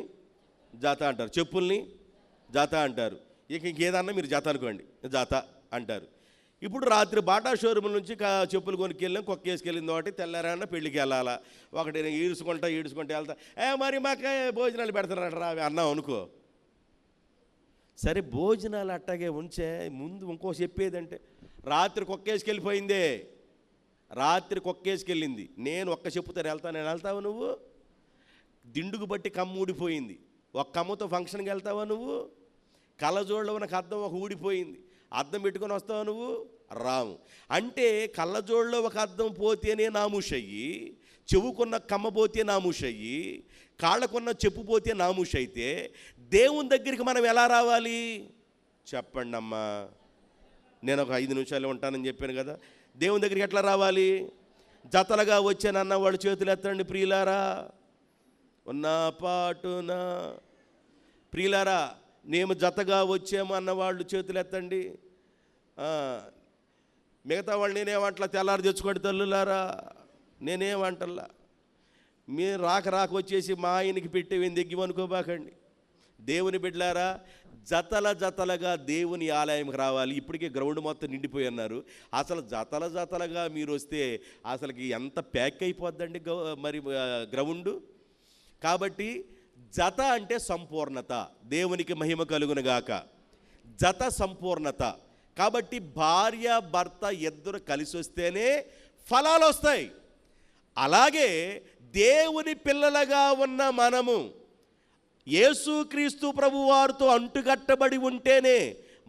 జత అంటారు, చెప్పుల్ని జత అంటారు. ఇక ఇంకేదన్నా మీరు జత అనుకోండి, జత అంటారు. ఇప్పుడు రాత్రి బాటా షోరూమ్ నుంచి చెప్పులు కొనుక్కెళ్ళాం, కొక్కేసుకెళ్ళింది ఒకటి, తెల్లారన్న పెళ్ళికి వెళ్ళాలా, ఒకటి ఈడ్చుకుంటా వెళ్తా, మరి మాకే భోజనాలు పెడతారంట రా అన్నాం అనుకో. సరే భోజనాలు అట్టాగే ఉంచే, ముందు ఇంకో చెప్పేదంటే రాత్రి కొక్కేసుకెళ్ళిపోయిందే, రాత్రి కొక్కేసుకెళ్ళింది, నేను ఒక్క చెప్పుతాను నేను వెళ్తావు నువ్వు? దిండుకు బట్టి కమ్మ ఊడిపోయింది, ఒక కమ్మతో ఫంక్షన్కి వెళ్తావా నువ్వు? కళ్ళజోళ్ళలో ఉన్న అద్దం ఒక ఊడిపోయింది, అద్దం పెట్టుకొని వస్తావా నువ్వు? రాము. అంటే కళ్ళజోళ్ళలో ఒక అద్దం పోతేనే నామూషయ్యి, చెవుకున్న కమ్మ పోతే నామూషయ్యి, కాళ్ళకున్న చెప్పు పోతే నామూషయితే దేవుని దగ్గరికి మనం ఎలా రావాలి చెప్పండి అమ్మా? నేను ఒక 5 నిమిషాలు ఉంటానని చెప్పాను కదా. దేవుని దగ్గరికి ఎట్లా రావాలి? జతలుగా వచ్చానన్న వాళ్ళు చేతులు ఎత్తండి ప్రియులారా, ఉన్న పాటున. ప్రియులారా, మేము జతగా వచ్చాము అన్నవాళ్ళు చేతులు ఎత్తండి. మిగతా వాళ్ళు నేనేమంటలా, తెల్లారు తెచ్చుకోండి తల్లులారా, నేనేమంటల్లా. మీరు రాక వచ్చేసి మా ఆయనకి పెట్టేవి దగ్గిమనుకోబాకండి. దేవుని బిడ్డలారా, జతలుగా దేవుని ఆలయంకి రావాలి. ఇప్పటికే గ్రౌండ్ మొత్తం నిండిపోయి అన్నారు. అసలు జతలుగా మీరు వస్తే అసలుకి ఎంత ప్యాక్ అయిపోద్దండి మరి గ్రౌండు. కాబట్టి జత అంటే సంపూర్ణత, దేవునికి మహిమ కలుగునుగాక. జత సంపూర్ణత. కాబట్టి భార్య భర్త ఇద్దరు కలిసి వస్తేనే ఫలాలు వస్తాయి. అలాగే దేవుని పిల్లలుగా ఉన్న మనము యేసుక్రీస్తు ప్రభువారితో అంటుగట్టబడి ఉంటేనే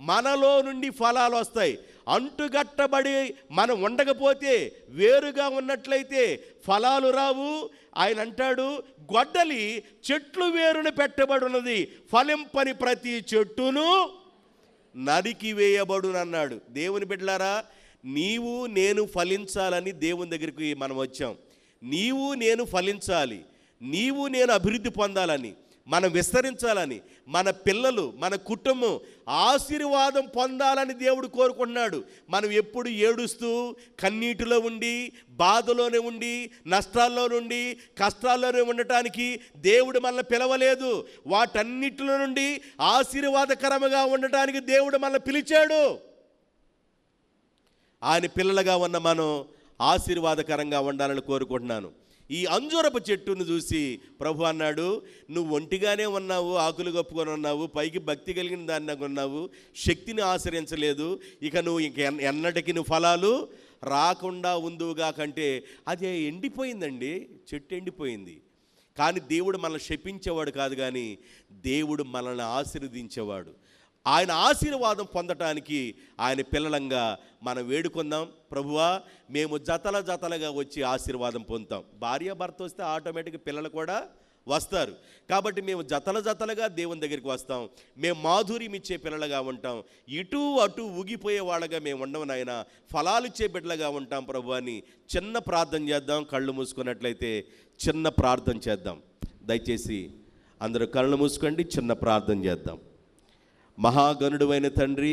మనలో నుండి ఫలాలు వస్తాయి. అంటుగట్టబడి మనం ఉండకపోతే, వేరుగా ఉన్నట్లయితే ఫలాలు రావు. ఆయన అంటాడు, గొడ్డలి చెట్లు వేరును పెట్టబడి ఉన్నది, ఫలింపని ప్రతి చెట్టును నరికి వేయబడునన్నాడు. దేవుని బిడ్డలారా, నీవు నేను ఫలించాలని దేవుని దగ్గరికి మనం వచ్చాం. నీవు నేను ఫలించాలి, నీవు నేను అభివృద్ధి పొందాలని, మనం విస్తరించాలని, మన పిల్లలు మన కుటుంబం ఆశీర్వాదం పొందాలని దేవుడు కోరుకుంటున్నాడు. మనం ఎప్పుడు ఏడుస్తూ కన్నీటిలో ఉండి, బాధలోనే ఉండి, నష్టాల్లో నుండి, కష్టాల్లోనే ఉండటానికి దేవుడు మనల్ని పిలవలేదు. వాటన్నిటిలో నుండి ఆశీర్వాదకరంగా ఉండటానికి దేవుడు మనల్ని పిలిచాడు. ఆయన పిల్లలుగా ఉన్న మనం ఆశీర్వాదకరంగా ఉండాలని కోరుకుంటున్నాను. ఈ అంజూరపు చెట్టును చూసి ప్రభు అన్నాడు, నువ్వు ఒంటిగానే ఉన్నావు, ఆకులు కప్పుకొని ఉన్నావు, పైకి భక్తి కలిగిన దాన్ని ఉన్నావు, శక్తిని ఆశ్రయించలేదు, ఇక నువ్వు ఎన్నటికి నువ్వు ఫలాలు రాకుండా ఉందువుగా కంటే. అదే ఎండిపోయిందండి, చెట్టు ఎండిపోయింది. కానీ దేవుడు మనల్ని శపించేవాడు కాదు, కానీ దేవుడు మనల్ని ఆశీర్వదించేవాడు. ఆయన ఆశీర్వాదం పొందటానికి ఆయన పిల్లలంగా మనం వేడుకుందాం. ప్రభువా, మేము జతలుగా వచ్చి ఆశీర్వాదం పొందుతాం. భార్య భర్త వస్తే ఆటోమేటిక్గా పిల్లలు కూడా వస్తారు. కాబట్టి మేము జతలుగా దేవుని దగ్గరికి వస్తాం. మేము మాధుర్యం ఇచ్చే పిల్లలుగా ఉంటాం. ఇటు అటు ఊగిపోయే వాళ్ళగా మేము ఉండము నాయన, ఫలాలు ఇచ్చే బిడ్డలుగా ఉంటాం ప్రభు అని చిన్న ప్రార్థన చేద్దాం. కళ్ళు మూసుకున్నట్లయితే చిన్న ప్రార్థన చేద్దాం. దయచేసి అందరూ కళ్ళు మూసుకోండి, చిన్న ప్రార్థన చేద్దాం. మహాగణుడువైన తండ్రి,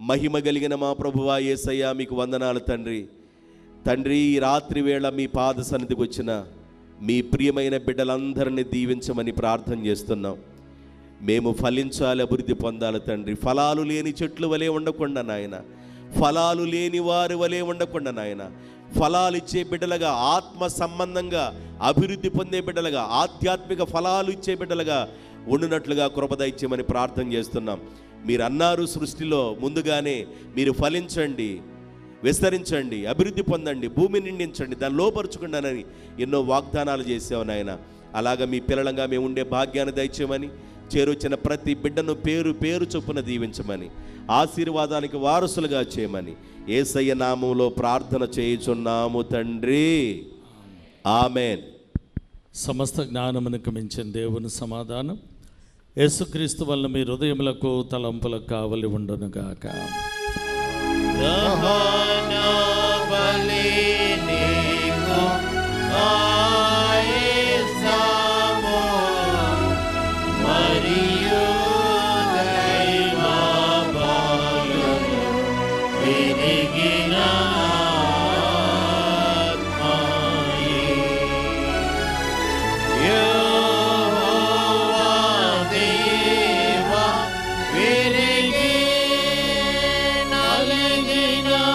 మహిమ కలిగిన మా ప్రభువా యేసయ్యా, మీకు వందనాలు తండ్రి. తండ్రి, ఈ రాత్రి వేళ మీ పాద సన్నిధికి వచ్చిన మీ ప్రియమైన బిడ్డలందరినీ దీవించమని ప్రార్థన చేస్తున్నాం. మేము ఫలించాలి, అభివృద్ధి పొందాలి తండ్రి. ఫలాలు లేని చెట్లు వలె ఉండకుండా నాయన, ఫలాలు లేని వారి వలె ఉండకుండా నాయన, ఫలాలు ఇచ్చే బిడ్డలుగా, ఆత్మ సంబంధంగా అభివృద్ధి పొందే బిడ్డలుగా, ఆధ్యాత్మిక ఫలాలు ఇచ్చే బిడ్డలుగా ఉండునట్లుగా కృప దయచేయమని ప్రార్థన చేస్తున్నాం. మీరు అన్నారు సృష్టిలో ముందుగానే, మీరు ఫలించండి, విస్తరించండి, అభివృద్ధి పొందండి, భూమి నిండించండి, దాన్ని లోపరుచుకుండానని ఎన్నో వాగ్దానాలు చేసావు నాయన. అలాగా మీ పిల్లలంగా మేము ఉండే భాగ్యాన్ని దయచేయమని, చేరొచ్చిన ప్రతి బిడ్డను పేరు పేరు చొప్పున దీవించమని, ఆశీర్వాదానికి వారసులుగా చేయమని యేసయ్య నామములో ప్రార్థన చేయుచున్నాము తండ్రి. ఆమెన్. సమస్త జ్ఞానమునకు మించిన దేవుని సమాధానం యేసుక్రీస్తు వల్ల మీ హృదయములకు తలంపులకు కావలి ఉండునుగాక. Nalingina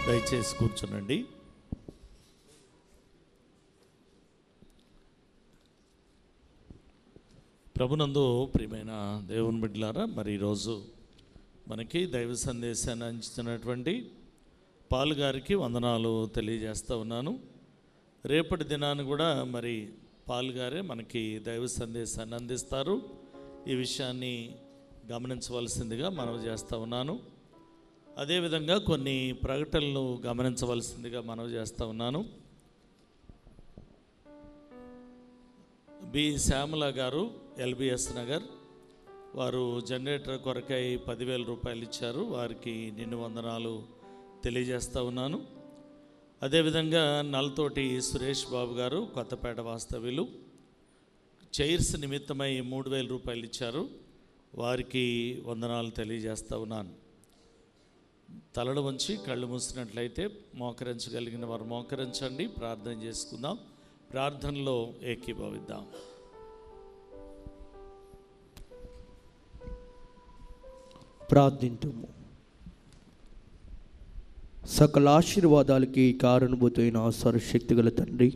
దయచేసి కూర్చునండి. ప్రభునందు ప్రియమైన దేవుని బిడ్డలారా, మరి ఈరోజు మనకి దైవ సందేశాన్ని అందించినటువంటి పాల్ గారికి వందనాలు తెలియజేస్తూ ఉన్నాను. రేపటి దినాన్ని కూడా మరి పాల్ గారే మనకి దైవ సందేశాన్ని అందిస్తారు. ఈ విషయాన్ని గమనించవలసిందిగా మనవి చేస్తూ ఉన్నాను. అదేవిధంగా కొన్ని ప్రకటనలు గమనించవలసిందిగా మనవి చేస్తూ ఉన్నాను. బి శ్యామల గారు, ఎల్బిఎస్ నగర్, వారు జనరేటర్ కొరకై 10,000 రూపాయలు ఇచ్చారు. వారికి నిన్ను వందనాలు తెలియజేస్తూ ఉన్నాను. అదేవిధంగా నల్తోటి సురేష్ బాబు గారు, కొత్తపేట వాస్తవ్యులు, చైర్స్ నిమిత్తమై 3,000 రూపాయలు ఇచ్చారు. వారికి వందనాలు తెలియజేస్తూ ఉన్నాను. తలలు వంచి కళ్ళు మూసినట్లయితే మోకరించగలిగిన వారు మోకరించండి. ప్రార్థన చేసుకుందాం. ప్రార్థనలో ఏకీభవిద్దాం. ప్రార్థింతుము. సకల ఆశీర్వాదాలకి కారణభూతమైన సర్వశక్తిగల తండ్రి,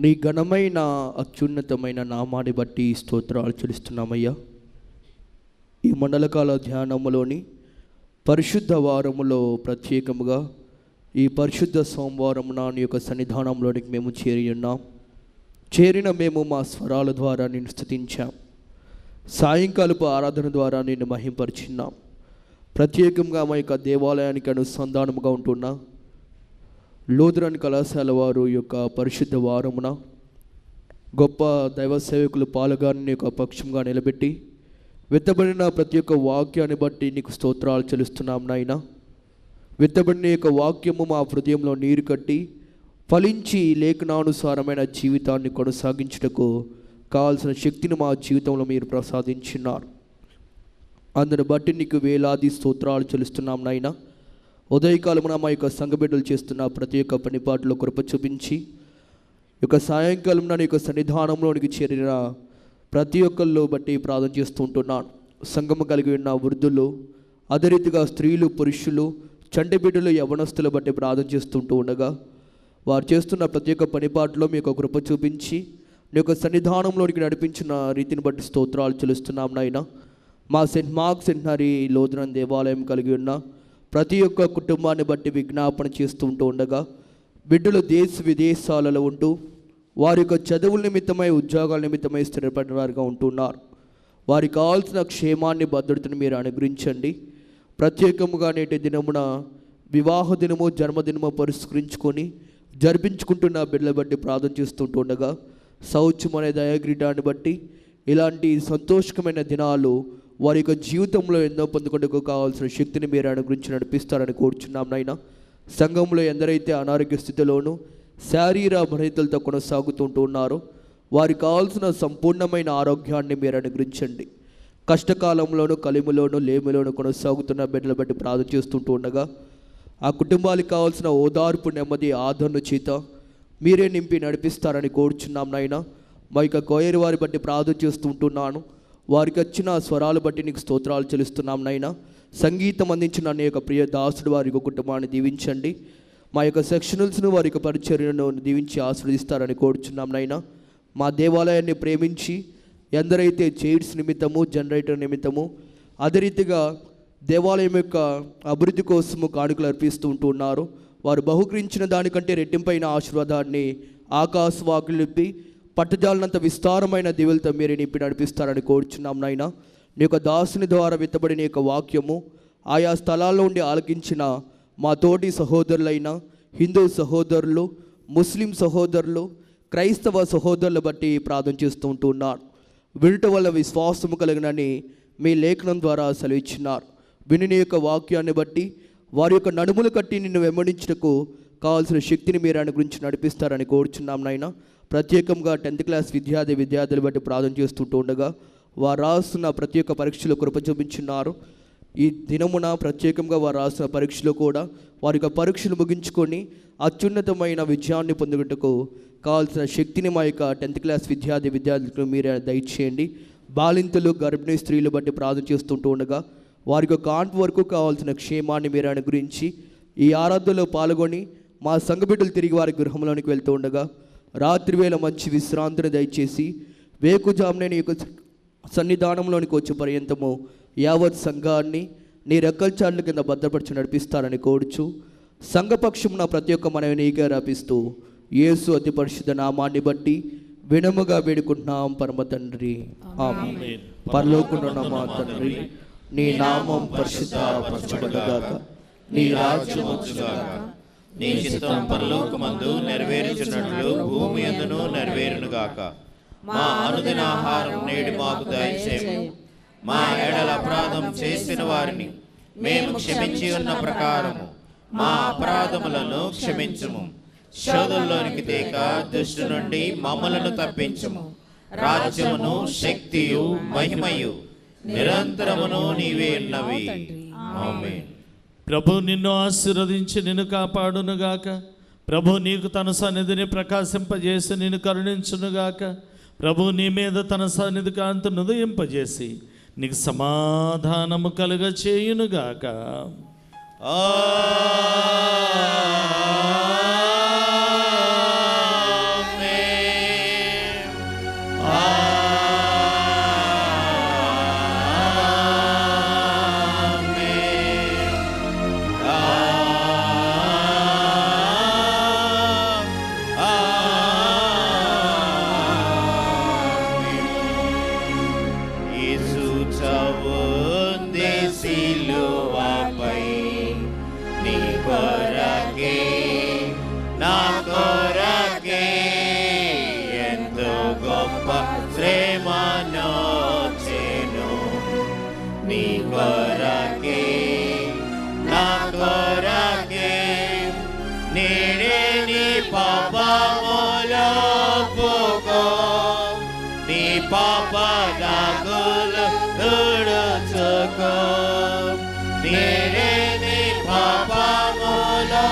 నీ ఘనమైన అత్యున్నతమైన నామాన్ని బట్టి స్తోత్రాలు చెల్లిస్తున్నామయ్యా. ఈ మండలకాల ధ్యానములోని పరిశుద్ధ వారములో ప్రత్యేకముగా ఈ పరిశుద్ధ సోమవారం నీ యొక్క సన్నిధానంలోనికి మేము చేరి ఉన్నాం. చేరిన మేము మా స్వరాల ద్వారా నిన్ను స్తుతించాం. సాయంకాలపు ఆరాధన ద్వారా నిన్ను మహింపరిచిన్నాం. ప్రత్యేకంగా మా యొక్క దేవాలయానికి అనుసంధానముగా ఉంటున్న లూథరన్ కళాశాల వారు యొక్క పరిశుద్ధ వారమున గొప్ప దైవ సేవకులు పాలుగారిని యొక్క పక్షంగా నిలబెట్టి విత్తబడిన ప్రతి ఒక్క వాక్యాన్ని బట్టి నీకు స్తోత్రాలు చెల్లిస్తున్నాం నాయన. విత్తబడిన యొక్క వాక్యము మా హృదయంలో నీరు కట్టి ఫలించి లేఖనానుసారమైన జీవితాన్ని కొనసాగించుటకు కావాల్సిన శక్తిని మా జీవితంలో మీరు ప్రసాదించున్నారు. అందుని బట్టి నీకు వేలాది స్తోత్రాలు చెల్లిస్తున్నాం నాయన. ఉదయకాలమున మా యొక్క సంఘబిడ్డలు చేస్తున్న ప్రతి ఒక్క పనిపాటులో కృప చూపించి యొక్క సాయంకాలంలో నీ యొక్క సన్నిధానంలోనికి చేరిన ప్రతి ఒక్కళ్ళు బట్టి ప్రార్థన చేస్తూ ఉంటున్నాను. సంఘము కలిగి ఉన్న వృద్ధులు, అదే రీతిగా స్త్రీలు, పురుషులు, చంటి బిడ్డలు, యవనస్తులు బట్టి ప్రార్థన చేస్తుంటూ ఉండగా వారు చేస్తున్న ప్రతి ఒక్క పనిపాటులో మీ యొక్క కృప చూపించి నీ యొక్క సన్నిధానంలోనికి నడిపించిన రీతిని బట్టి స్తోత్రాలు చెల్లిస్తున్నాం నాయన. మా సెయింట్ మార్క్ సెంటనరీ లూథరన్ దేవాలయం కలిగి ఉన్న ప్రతి ఒక్క కుటుంబాన్ని బట్టి విజ్ఞాపన చేస్తుంటూ ఉండగా బిడ్డలు దేశ విదేశాలలో ఉంటూ వారి యొక్క చదువుల నిమిత్తమై, ఉద్యోగాల నిమిత్తమై స్థిరపడిన వారిగా ఉంటున్నారు. వారికి కావాల్సిన క్షేమాన్ని, భద్రతను మీరు అనుగ్రహించండి. ప్రత్యేకంగా నేటి దినమున వివాహ దినము, జన్మదినము పురస్కరించుకొని జరిపించుకుంటున్న బిడ్డల బట్టి ప్రార్థన చేస్తుంటూ ఉండగా శౌచం అనే దయాగ్రీటాన్ని బట్టి ఇలాంటి సంతోషకమైన దినాలు వారి యొక్క జీవితంలో ఎన్నో పొందుకుంటూ కావాల్సిన శక్తిని మీరు అనుగ్రహించి నడిపిస్తారని కోరుచున్నాం నాయన. సంఘంలో ఎందరైతే అనారోగ్య స్థితిలోనూ శారీర బలహీనతలతో కొనసాగుతుంటూ ఉన్నారో వారికి కావాల్సిన సంపూర్ణమైన ఆరోగ్యాన్ని మీరు అనుగ్రహించండి. కష్టకాలంలోనూ, కలిమిలోనూ, లేమిలోనూ కొనసాగుతున్న బిడ్డల బట్టి ప్రార్థన చేస్తుంటూ ఉండగా ఆ కుటుంబాలకు కావాల్సిన ఓదార్పు, నెమ్మది, ఆదరణ చేత మీరే నింపి నడిపిస్తారని కోరుచున్నాం నాయన. మా యొక్క కోయరి వారి బట్టి ప్రార్థన చేస్తుంటున్నాను. వారికి వచ్చిన స్వరాలు బట్టి నీకు స్తోత్రాలు చెల్లిస్తున్నాం నాయన. సంగీతం అందించిన నీ యొక్క ప్రియ దాసుడు వారి యొక్క కుటుంబాన్ని దీవించండి. మా యొక్క సెక్షనల్స్ను, వారి యొక్క పరిచర్యను దీవించి ఆశీర్వదిస్తారని కోరుచున్నాం నాయన. మా దేవాలయాన్ని ప్రేమించి ఎందరైతే చైర్స్ నిమిత్తము, జనరేటర్ నిమిత్తము, అదే రీతిగా దేవాలయం యొక్క అభివృద్ధి కోసము కానుకలు అర్పిస్తూ ఉంటున్నారు, వారు బహుకరించిన దానికంటే రెట్టింపైన ఆశీర్వాదాన్ని ఆకాశవాకులు నింపి పట్టజాలనంత విస్తారమైన దివులతో మీరు నింపి నడిపిస్తారని కోరుచున్నాం నాయన. నీ యొక్క దాసుని ద్వారా విత్తబడిన యొక్క వాక్యము ఆయా స్థలాల్లో ఉండి ఆలకించిన మా తోటి సహోదరులైన హిందూ సహోదరులు, ముస్లిం సహోదరులు, క్రైస్తవ సహోదరుల బట్టి ప్రార్థన చేస్తూ ఉంటున్నారు. వినుట వల్ల విశ్వాసము కలిగినని మీ లేఖనం ద్వారా సెలవిచ్చినారు. విని యొక్క వాక్యాన్ని బట్టి వారి యొక్క నడుములు కట్టి నిన్ను వెంబడించుటకు కావాల్సిన శక్తిని మీరు అనుగ్రహించి నడిపిస్తారని కోరుచున్నాం నాయన. ప్రత్యేకంగా 10th క్లాస్ విద్యార్థులు బట్టి ప్రార్థన చేస్తుంటూ ఉండగా వారు రాస్తున్న ప్రతి ఒక్క పరీక్షలో కృప చూపించున్నారు. ఈ దినమున ప్రత్యేకంగా వారు రాసిన పరీక్షలో కూడా వారి యొక్క పరీక్షలు ముగించుకొని అత్యున్నతమైన విజయాన్ని పొందుటకు కావాల్సిన శక్తిని మా యొక్క 10th క్లాస్ విద్యార్థులకు మీరే దయచేయండి. బాలింతలు, గర్భిణీ స్త్రీలు బట్టి ప్రార్థన చేస్తుంటూ ఉండగా వారి యొక్క కాంతి వరకు కావాల్సిన క్షేమాన్ని మీరు అనుగ్రహించి ఈ ఆరాధనలో పాల్గొని మా సంఘ బిడ్డలు తిరిగి వారి గృహంలోనికి వెళ్తూ ఉండగా రాత్రి వేళ మంచి విశ్రాంతిని దయచేసి వేకుజామునే నీ యొక్క సన్నిధానంలోనికి వచ్చే పర్యంతము యావత్ సంఘాన్ని నీ రెక్కల చాట్ల కింద భద్రపరిచి నడిపిస్తారని కోరుచు సంఘపక్షమున ప్రతి ఒక్క మనవి నీకే రాపిస్తూ యేసు అతి పరిశుద్ధ నామాన్ని బట్టి వినముగా వేడుకుంటున్నాం పరమ తండ్రి ఆమేన్. పరలోకమున్న మా తండ్రి, నీ నామం పరిశుద్ధపరచబడుగాక, నీ రాజ్యం వచ్చుగాక, నీ చిత్తం పరలోకమందు నెరవేరుచున్నట్లు భూమి యందును నెరవేరునుగాక. మా అనుదిన ఆహారం నేడు మాకు దయచేయము. మా ఎడల అపరాధం చేసిన వారిని మేము క్షమించి ఉన్న ప్రకారము మా అపరాధములను క్షమించుము. శోధంలోనికి తేక దుష్టు నుండి మమ్మలను తప్పించుము. రాజ్యమును, శక్తియు, మహిమయు నిరంతరమును నీవే ఉన్నవి. ఆమేన్. ప్రభు నిన్ను ఆశీర్వదించి నిన్ను కాపాడునుగాక. ప్రభు నీకు తన సన్నిధిని ప్రకాశింపజేసి నిన్ను కరుణించునుగాక. ప్రభు నీ మీద తన సన్నిధి కాంతిని ఉదయింపజేసి నీకు సమాధానము కలుగ చేయునుగాక. యేసు చవుంది సిలువపై నీ కొరకే, నా కొరకే ఎంతో గొప్ప శ్రమనొచ్చెను. నీ కొరకే, నా కొరకే నేడే నీ పాపములు ఒప్పుకో. నీ పాప దాగులు తుడుచుకో. నేడే నీ పాపములు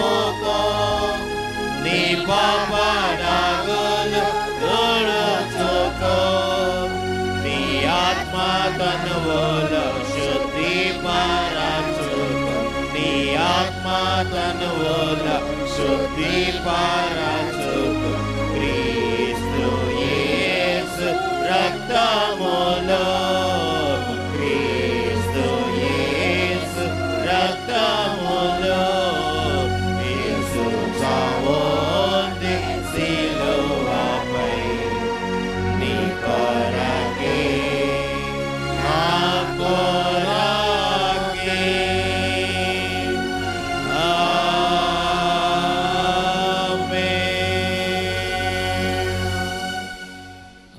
ఒప్పుకో. నీ పాప దాగులు తుడుచుకో. నీ ఆత్మ తనువులు శుద్ధి పరచుకో. నీ ఆత్మ తనువులు శుద్ధి పరచుకో. క్రీస్తు యేసు రక్తములో, క్రీస్తు యేసు రక్తములో యేసు చావుంది సిలువపై నీ కొరకే, నా కొరకే.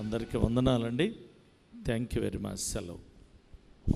అందరికీ వందనాలండి. Thank you very much. సెలవు.